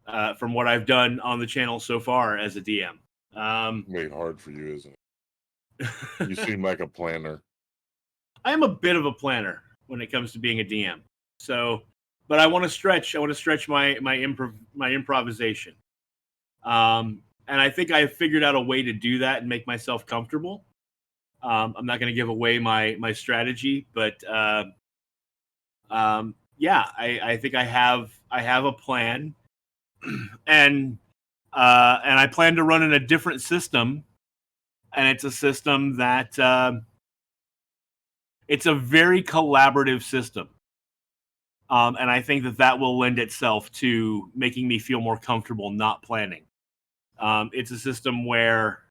what I've done on the channel so far as a DM. Made hard for you, isn't it? You seem like a planner. I am a bit of a planner when it comes to being a DM. So, but I want to stretch. I want to stretch my improvisation. And I think I have figured out a way to do that and make myself comfortable. I'm not going to give away my strategy, but yeah, I think I have a plan, and I plan to run in a different system, and it's a system that it's a very collaborative system. And I think that that will lend itself to making me feel more comfortable not planning. It's a system where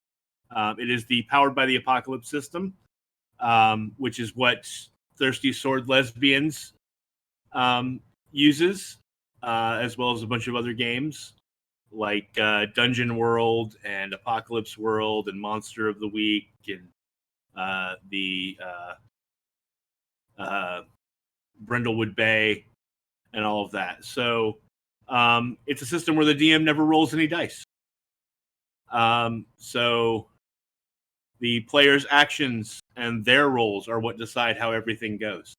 it is the powered by the apocalypse system, which is what Thirsty Sword Lesbians uses, as well as a bunch of other games like Dungeon World and Apocalypse World and Monster of the Week and the Brindlewood Bay and all of that. So it's a system where the DM never rolls any dice. So the players' actions and their roles are what decide how everything goes.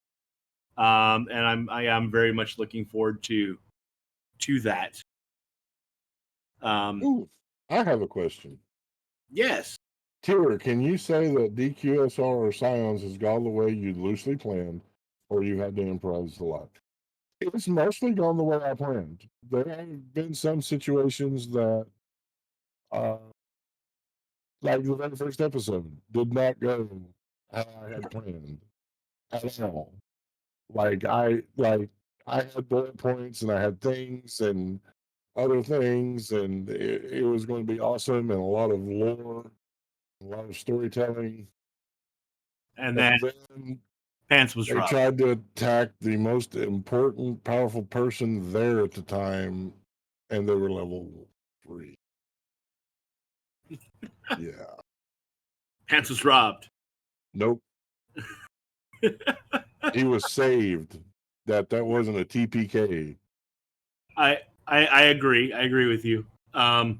And I am very much looking forward to that. Ooh, I have a question. Yes. Tyr, can you say that DQSR or Scions has gone the way you loosely planned, or you had to improvise a lot? It's mostly gone the way I planned. There have been some situations that, uh, like the very first episode, did not go how I had planned at all. I had bullet points and I had things and other things, and it was going to be awesome and a lot of lore, a lot of storytelling. And then And then Pants was they robbed. tried to attack the most important, powerful person there at the time, and they were level 3. Yeah. Pants was robbed. Nope. He was saved. That wasn't a TPK. I agree. I agree with you. But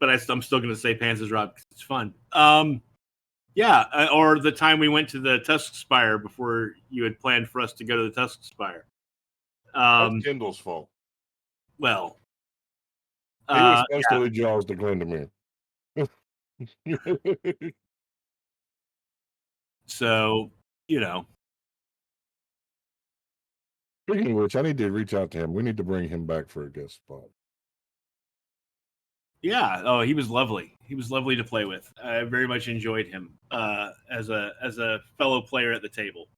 I'm still going to say Pants is robbed because it's fun. Yeah, or the time we went to the Tusk Spire before you had planned for us to go to the Tusk Spire. That's Kendall's fault. Well, He was supposed yeah. to lead Jaws to Glendomere. So, you know. Speaking of which, I need to reach out to him. We need to bring him back for a guest spot. Yeah. Oh, he was lovely. He was lovely to play with. I very much enjoyed him as a fellow player at the table.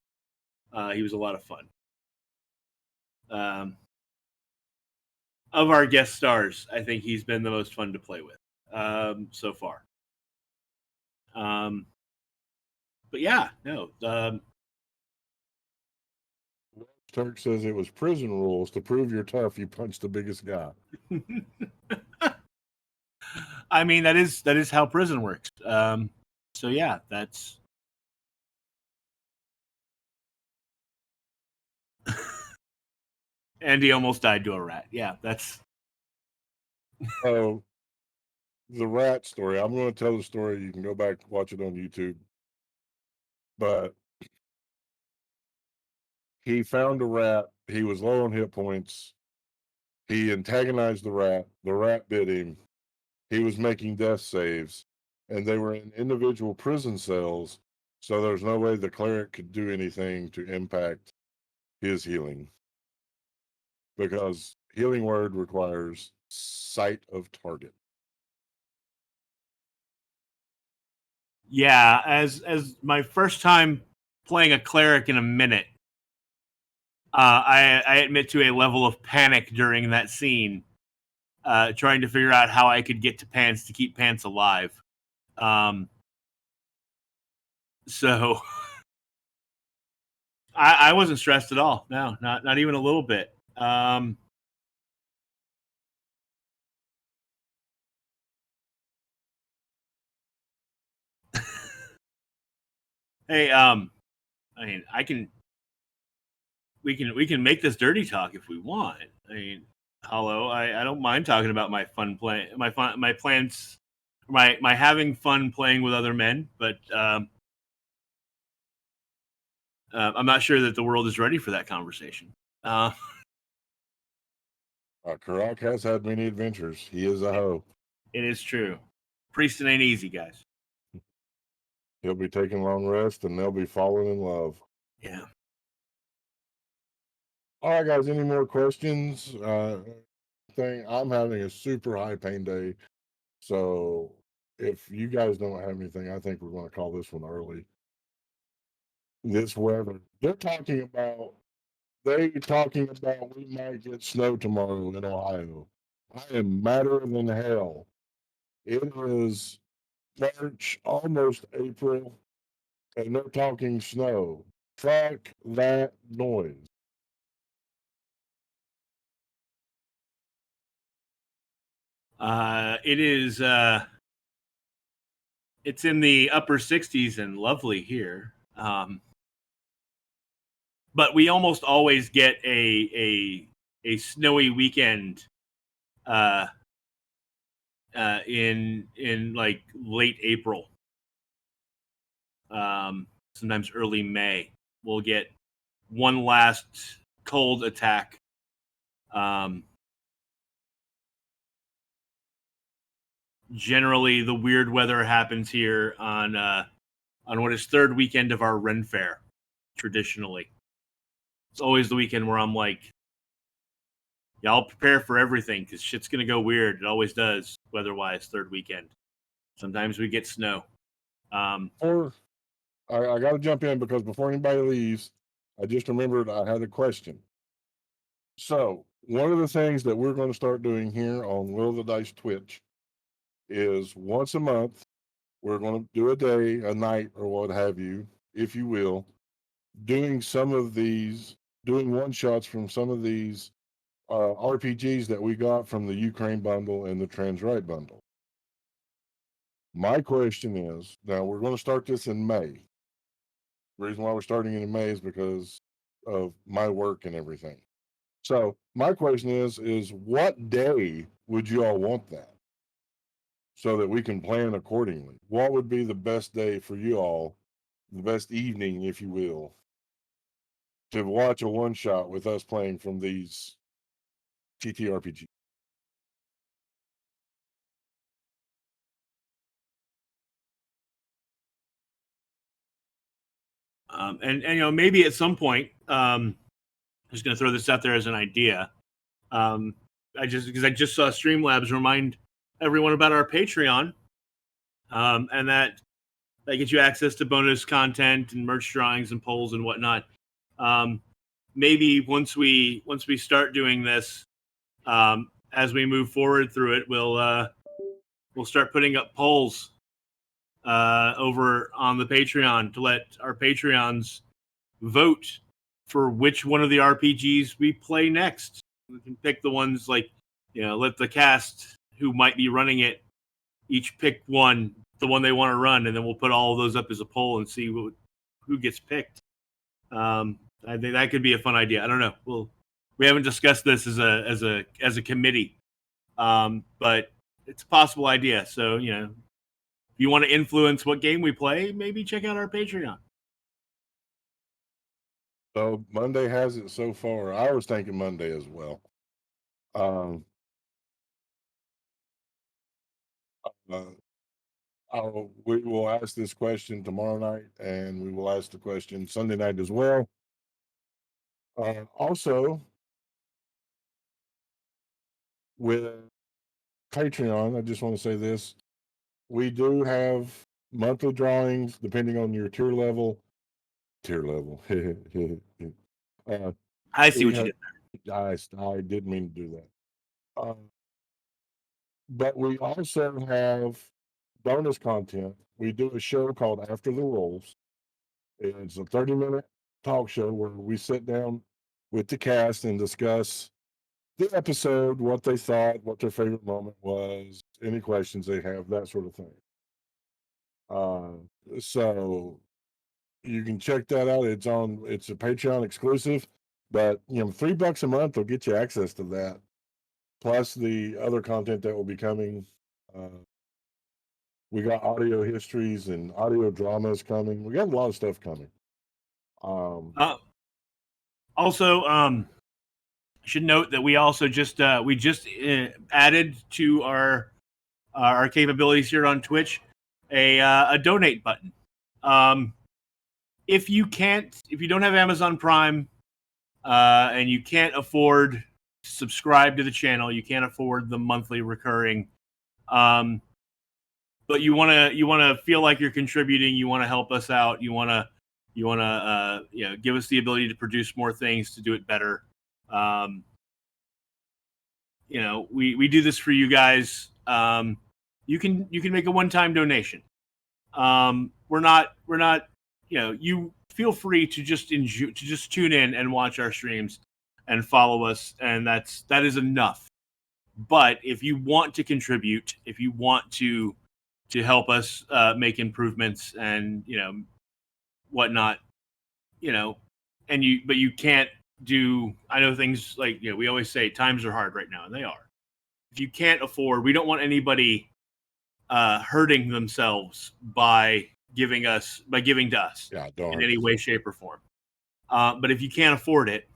He was a lot of fun. Of our guest stars, I think he's been the most fun to play with so far. But yeah, no. Turk says it was prison rules. To prove you're tough, you punch the biggest guy. I mean, that is how prison works. So yeah, that's. Andy almost died to a rat. Yeah, that's. Oh, the rat story. I'm going to tell the story. You can go back and watch it on YouTube. But he found a rat. He was low on hit points. He antagonized the rat. The rat bit him. He was making death saves, and they were in individual prison cells. So there's no way the cleric could do anything to impact his healing, because healing word requires sight of target. Yeah, as my first time playing a cleric in a minute, I admit to a level of panic during that scene, trying to figure out how I could get to Pants to keep Pants alive. So I wasn't stressed at all. No, not even a little bit. Hey, I mean, we can make this dirty talk if we want. I mean, hello, I don't mind talking about my fun play, my plans, my having fun playing with other men, but I'm not sure that the world is ready for that conversation. Karak has had many adventures. He is a hoe. It is true. Prieston ain't easy, guys. He'll be taking long rest, and they'll be falling in love. Yeah. All right, guys. Any more questions? I'm having a super high pain day, so if you guys don't have anything, I think we're going to call this one early. This weather. They're talking about They talking about we might get snow tomorrow in Ohio. I am madder than hell. It is March, almost April, and they're talking snow. Fuck that noise. It is. It's in the upper 60s and lovely here. But we almost always get a snowy weekend uh, in like late April, sometimes early May. We'll get one last cold attack. Generally, the weird weather happens here on what is third weekend of our Ren Fair. Traditionally, it's always the weekend where I'm like, y'all prepare for everything because shit's gonna go weird. It always does, weather-wise. Third weekend. Sometimes we get snow. Or I got to jump in because before anybody leaves, I just remembered I had a question. So one of the things that we're going to start doing here on Will of the Dice Twitch is once a month we're going to do a day, a night, or what have you, if you will, doing some of these, doing one shots from some of these RPGs that we got from the Ukraine bundle and the Transrite bundle. My question is, now we're going to start this in May. The reason why we're starting in May is because of my work and everything. So my question is what day would you all want that? So that we can plan accordingly. What would be the best day for you all, the best evening, if you will, to watch a one shot with us playing from these TTRPG? And maybe at some point, I'm just going to throw this out there as an idea. I just saw Streamlabs remind everyone about our Patreon, and that gets you access to bonus content and merch drawings and polls and whatnot. Maybe once we start doing this, as we move forward through it, we'll start putting up polls over on the Patreon to let our Patreons vote for which one of the RPGs we play next. We can pick the ones let the cast who might be running it each pick the one they want to run, and then we'll put all of those up as a poll and see who gets picked. I think that could be a fun idea. I don't know. We haven't discussed this as a committee, but it's a possible idea. So if you want to influence what game we play, maybe check out our Patreon. So Monday has it so far. I was thinking Monday as well. We will ask this question tomorrow night, and we will ask the question Sunday night as well. Also, with Patreon, I just want to say this. We do have monthly drawings depending on your tier level. I see what you did there. I didn't mean to do that. But we also have bonus content. We do a show called After the Rolls. It's a 30-minute talk show where we sit down with the cast and discuss the episode, what they thought, what their favorite moment was, any questions they have, that sort of thing. So you can check that out. It's a Patreon exclusive, but $3 a month will get you access to that, plus the other content that will be coming. We got audio histories and audio dramas coming. We got a lot of stuff coming. Also, I should note that we also just added to our capabilities here on Twitch a donate button. If you don't have Amazon Prime, and you can't afford to subscribe to the channel, you can't afford the monthly recurring, but you want to feel like you're contributing, you want to help us out, you want you want to give us the ability to produce more things, to do it better. We do this for you guys. You can make a one-time donation. We're not you feel free to just tune in and watch our streams and follow us, and that is enough. But if you want to contribute, if you want to help us make improvements and whatnot, but you can't do. I know things like we always say times are hard right now, and they are. If you can't afford, we don't want anybody hurting themselves by giving to us in any way, shape, or form. But if you can't afford it,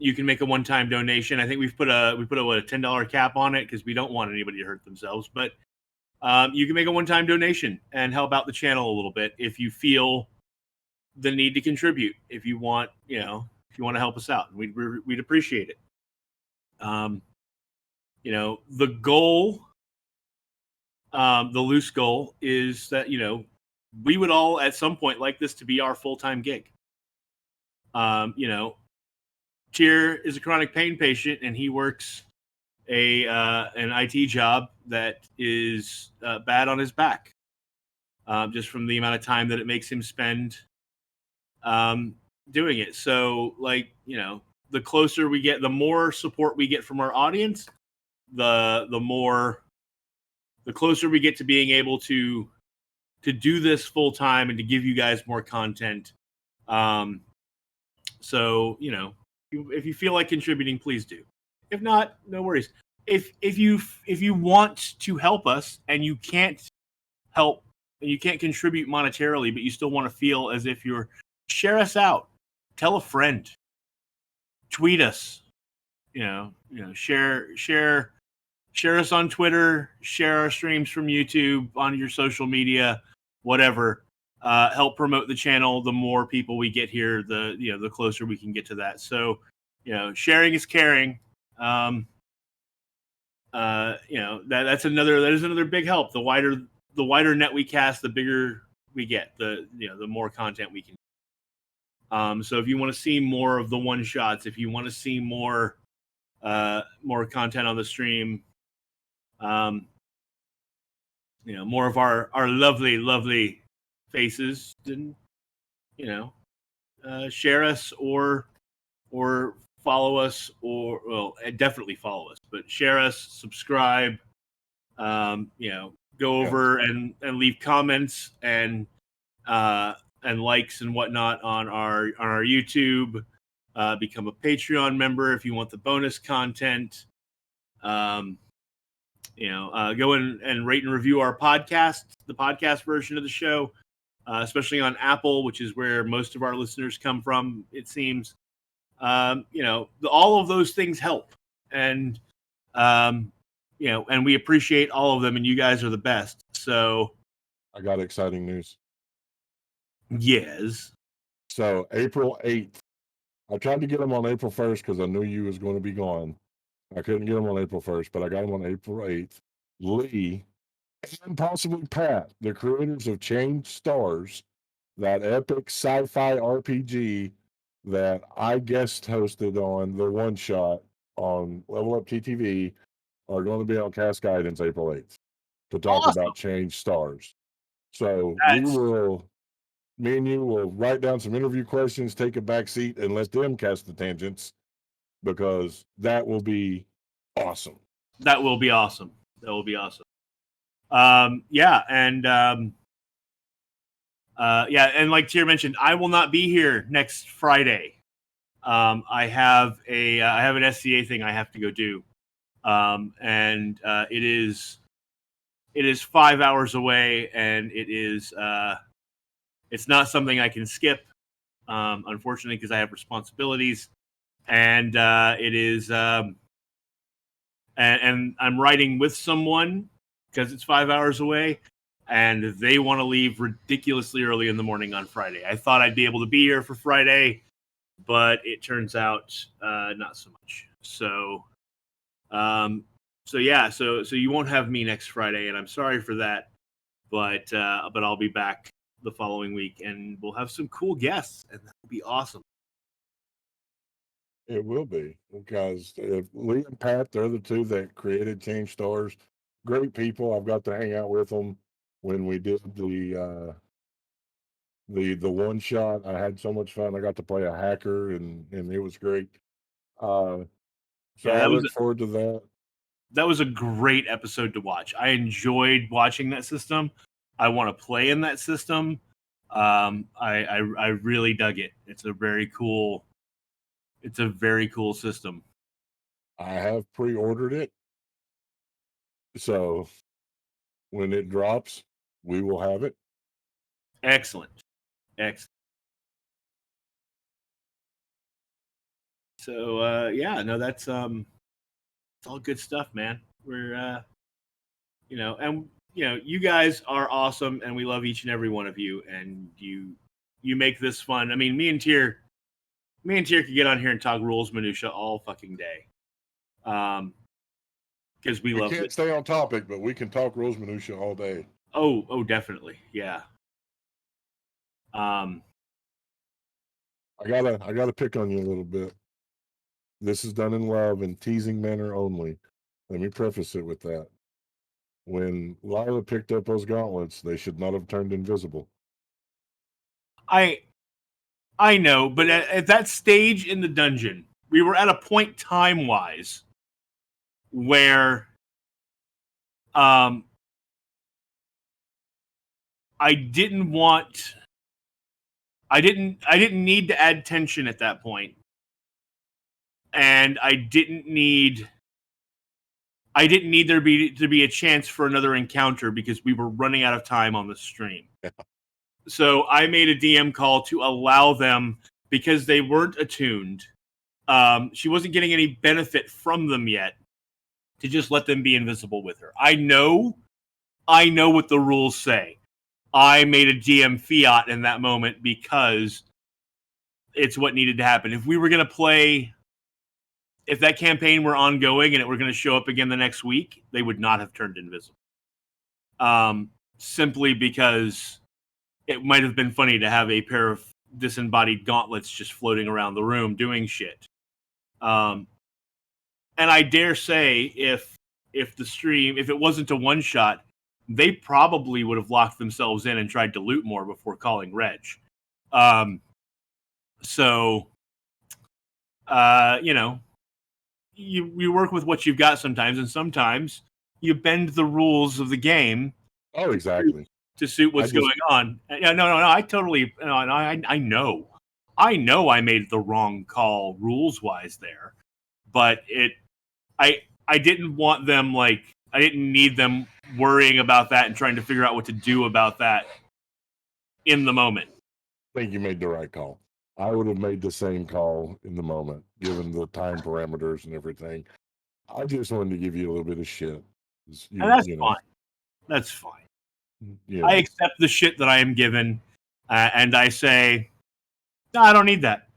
you can make a one-time donation. I think we put a $10 cap on it because we don't want anybody to hurt themselves. But you can make a one-time donation and help out the channel a little bit if you feel the need to contribute. If you want, if you want to help us out, we'd appreciate it. The goal, the loose goal is that we would all at some point like this to be our full-time gig. Tyr is a chronic pain patient, and he works an IT job that is bad on his back, just from the amount of time that it makes him spend doing it. So, the closer we get, the more support we get from our audience, the closer we get to being able to do this full time and to give you guys more content. So if you feel like contributing, please do. If not, no worries. If you want to help us and you can't help and you can't contribute monetarily, but you still want to feel as if share us out, tell a friend, tweet us, share us on Twitter, share our streams from YouTube, on your social media, whatever. Help promote the channel. The more people we get here, the closer we can get to that. So, sharing is caring. That is another big help. The wider net we cast, the bigger we get. The more content we can. So if you want to see more of the one shots, if you want to see more content on the stream, more of our lovely faces, then share us or follow us, or definitely follow us, but share us, subscribe, go over and leave comments and likes and whatnot on our YouTube. Become a Patreon member if you want the bonus content. Go and rate and review our podcast, the podcast version of the show, especially on Apple, which is where most of our listeners come from, it seems. All of those things help, and and we appreciate all of them, and you guys are the best. So I got exciting news. Yes. So April 8th, I tried to get them on April 1st because I knew you was going to be gone. I couldn't get them on April 1st, but I got them on April 8th. Lee and possibly Pat, the creators of Changed Stars, that epic sci-fi RPG that I guest hosted on the one shot on Level Up TTV, are going to be on Cast Guidance April 8th to talk about Changed Stars. So me and you will write down some interview questions, take a back seat, and let them cast the tangents, because that will be awesome. That will be awesome. And like Tyr mentioned, I will not be here next Friday. I have an SCA thing I have to go do, and it is 5 hours away, and it's not something I can skip, unfortunately, because I have responsibilities, and it is and I'm riding with someone because it's 5 hours away, and they want to leave ridiculously early in the morning on Friday. I thought I'd be able to be here for Friday, but it turns out not so much. So you won't have me next Friday, and I'm sorry for that, but I'll be back the following week, and we'll have some cool guests, and that'll be awesome. It will be, because Lee and Pat, they're the two that created Change Stars. Great people. I've got to hang out with them when we did the one shot. I had so much fun. I got to play a hacker, and it was great. So Yeah, I look forward to that. That was a great episode to watch. I enjoyed watching that system. I want to play in that system. I really dug it. It's a very cool system. I have pre-ordered it, so when it drops, we will have it. Excellent. So yeah, no, that's it's all good stuff, man. We're you guys are awesome, and we love each and every one of you, and you make this fun. I mean, me and Tyr could get on here and talk rules minutia all fucking day. Because we love can't stay on topic, but we can talk rules minutia all day. Oh, definitely, yeah. I gotta pick on you a little bit. This is done in love and teasing manner only. Let me preface it with that. When Lila picked up those gauntlets, they should not have turned invisible. I know, but at that stage in the dungeon, we were at a point time-wise where I didn't need to add tension at that point. And I didn't need there to be a chance for another encounter because we were running out of time on the stream. Yeah. So I made a DM call to allow them, because they weren't attuned. She wasn't getting any benefit from them yet, to just let them be invisible with her. I know what the rules say. I made a DM fiat in that moment because it's what needed to happen. If we were going to play, if that campaign were ongoing and it were going to show up again the next week, they would not have turned invisible. Simply because it might have been funny to have a pair of disembodied gauntlets just floating around the room doing shit. And I dare say if it wasn't a one shot, they probably would have locked themselves in and tried to loot more before calling Reg. You work with what you've got sometimes, and sometimes you bend the rules of the game. Oh, exactly. To suit what's going on. Yeah, no. I totally. I know. I made the wrong call rules wise there, but I didn't want them I didn't need them worrying about that and trying to figure out what to do about that in the moment. I think you made the right call. I would have made the same call in the moment, given the time parameters and everything. I just wanted to give you a little bit of shit. And that's fine. That's fine. Yeah. I accept the shit that I am given, and I say, no, I don't need that.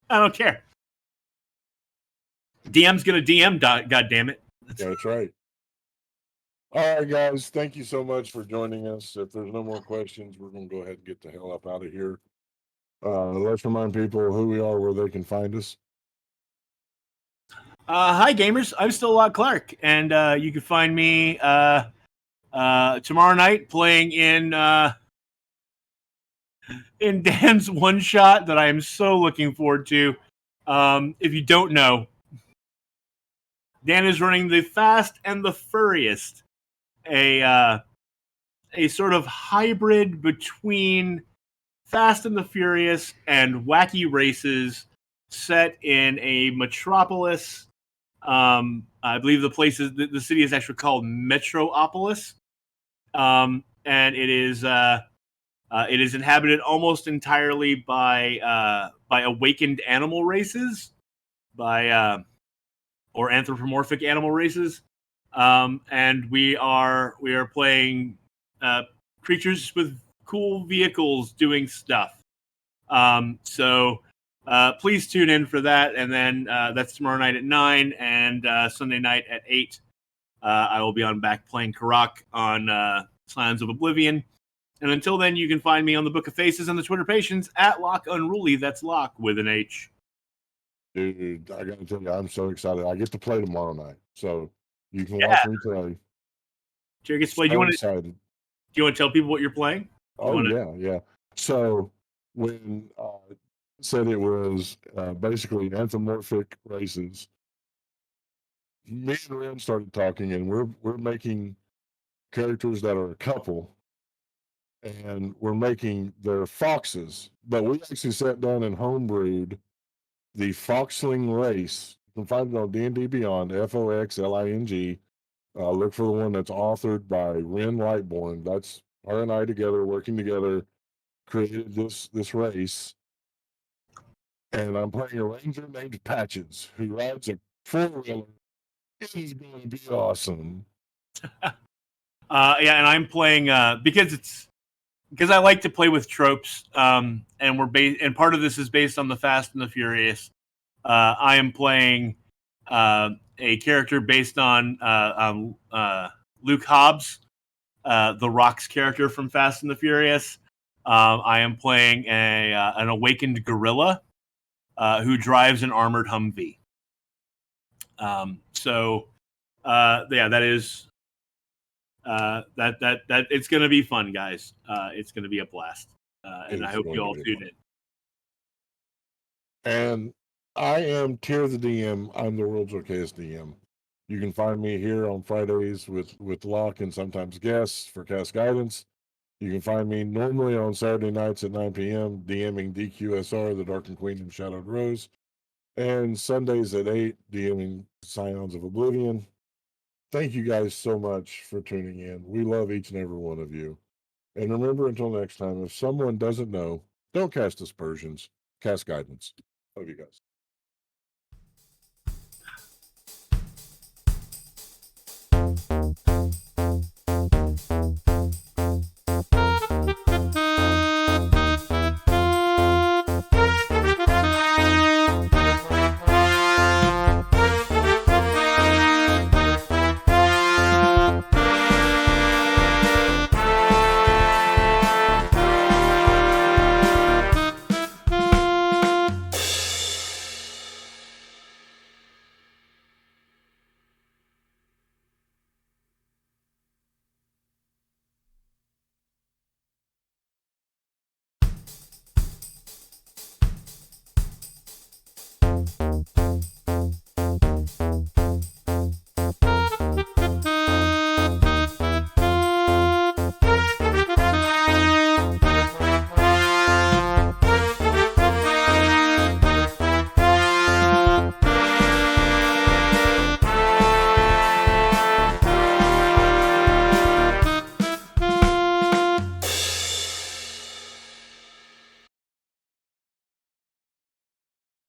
I don't care. DM's gonna DM, God damn it. That's right. All right, guys. Thank you so much for joining us. If there's no more questions, we're going to go ahead and get the hell up out of here. Let's remind people who we are, where they can find us. Hi, gamers. I'm still Clark, and you can find me tomorrow night playing in Dan's one shot that I am so looking forward to. If you don't know, Dan is running the Fast and the Furriest, a sort of hybrid between Fast and the Furious and Wacky Races, set in a metropolis. I believe the city is actually called Metropolis, and it is inhabited almost entirely by awakened animal races, or anthropomorphic animal races, and we are playing creatures with cool vehicles doing stuff. So please tune in for that, and then that's tomorrow night at 9, and Sunday night at 8. I will be on back playing Karak on Scions of Oblivion, And until then, you can find me on the Book of Faces and the Twitter Patients at Loch Unruly. That's Loch with an H. Dude, I got to tell you, I'm so excited. I get to play tomorrow night, so you can watch me play. Jerry gets to play. So excited. Do you want to tell people what you're playing? Yeah. So when said it was basically anthropomorphic races, me and Ren started talking, and we're making characters that are a couple, and we're making their foxes. But we actually sat down and homebrewed the Foxling race. You can find it on D&D Beyond, Foxling. Look for the one that's authored by Ren Lightborn. That's her and I together, working together, created this race. And I'm playing a ranger named Patches, who rides a four-wheeler. It is going to be awesome. And I'm playing because I like to play with tropes, and and part of this is based on the Fast and the Furious. I am playing a character based on Luke Hobbs, the Rock's character from Fast and the Furious. I am playing an awakened gorilla who drives an armored Humvee. That is that it's going to be fun, guys. It's going to be a blast, and I hope you all tune in. And I am Tyr the DM. I'm the world's okayest DM. You can find me here on Fridays with Loch and sometimes guests for cast guidance. You can find me normally on Saturday nights at 9 p.m. DMing DQSR, the Darkened Queen and Shadowed Rose, and Sundays at 8 DMing Scions of Oblivion. Thank you guys so much for tuning in. We love each and every one of you. And remember, until next time, if someone doesn't know, don't cast aspersions, cast guidance. Love you guys.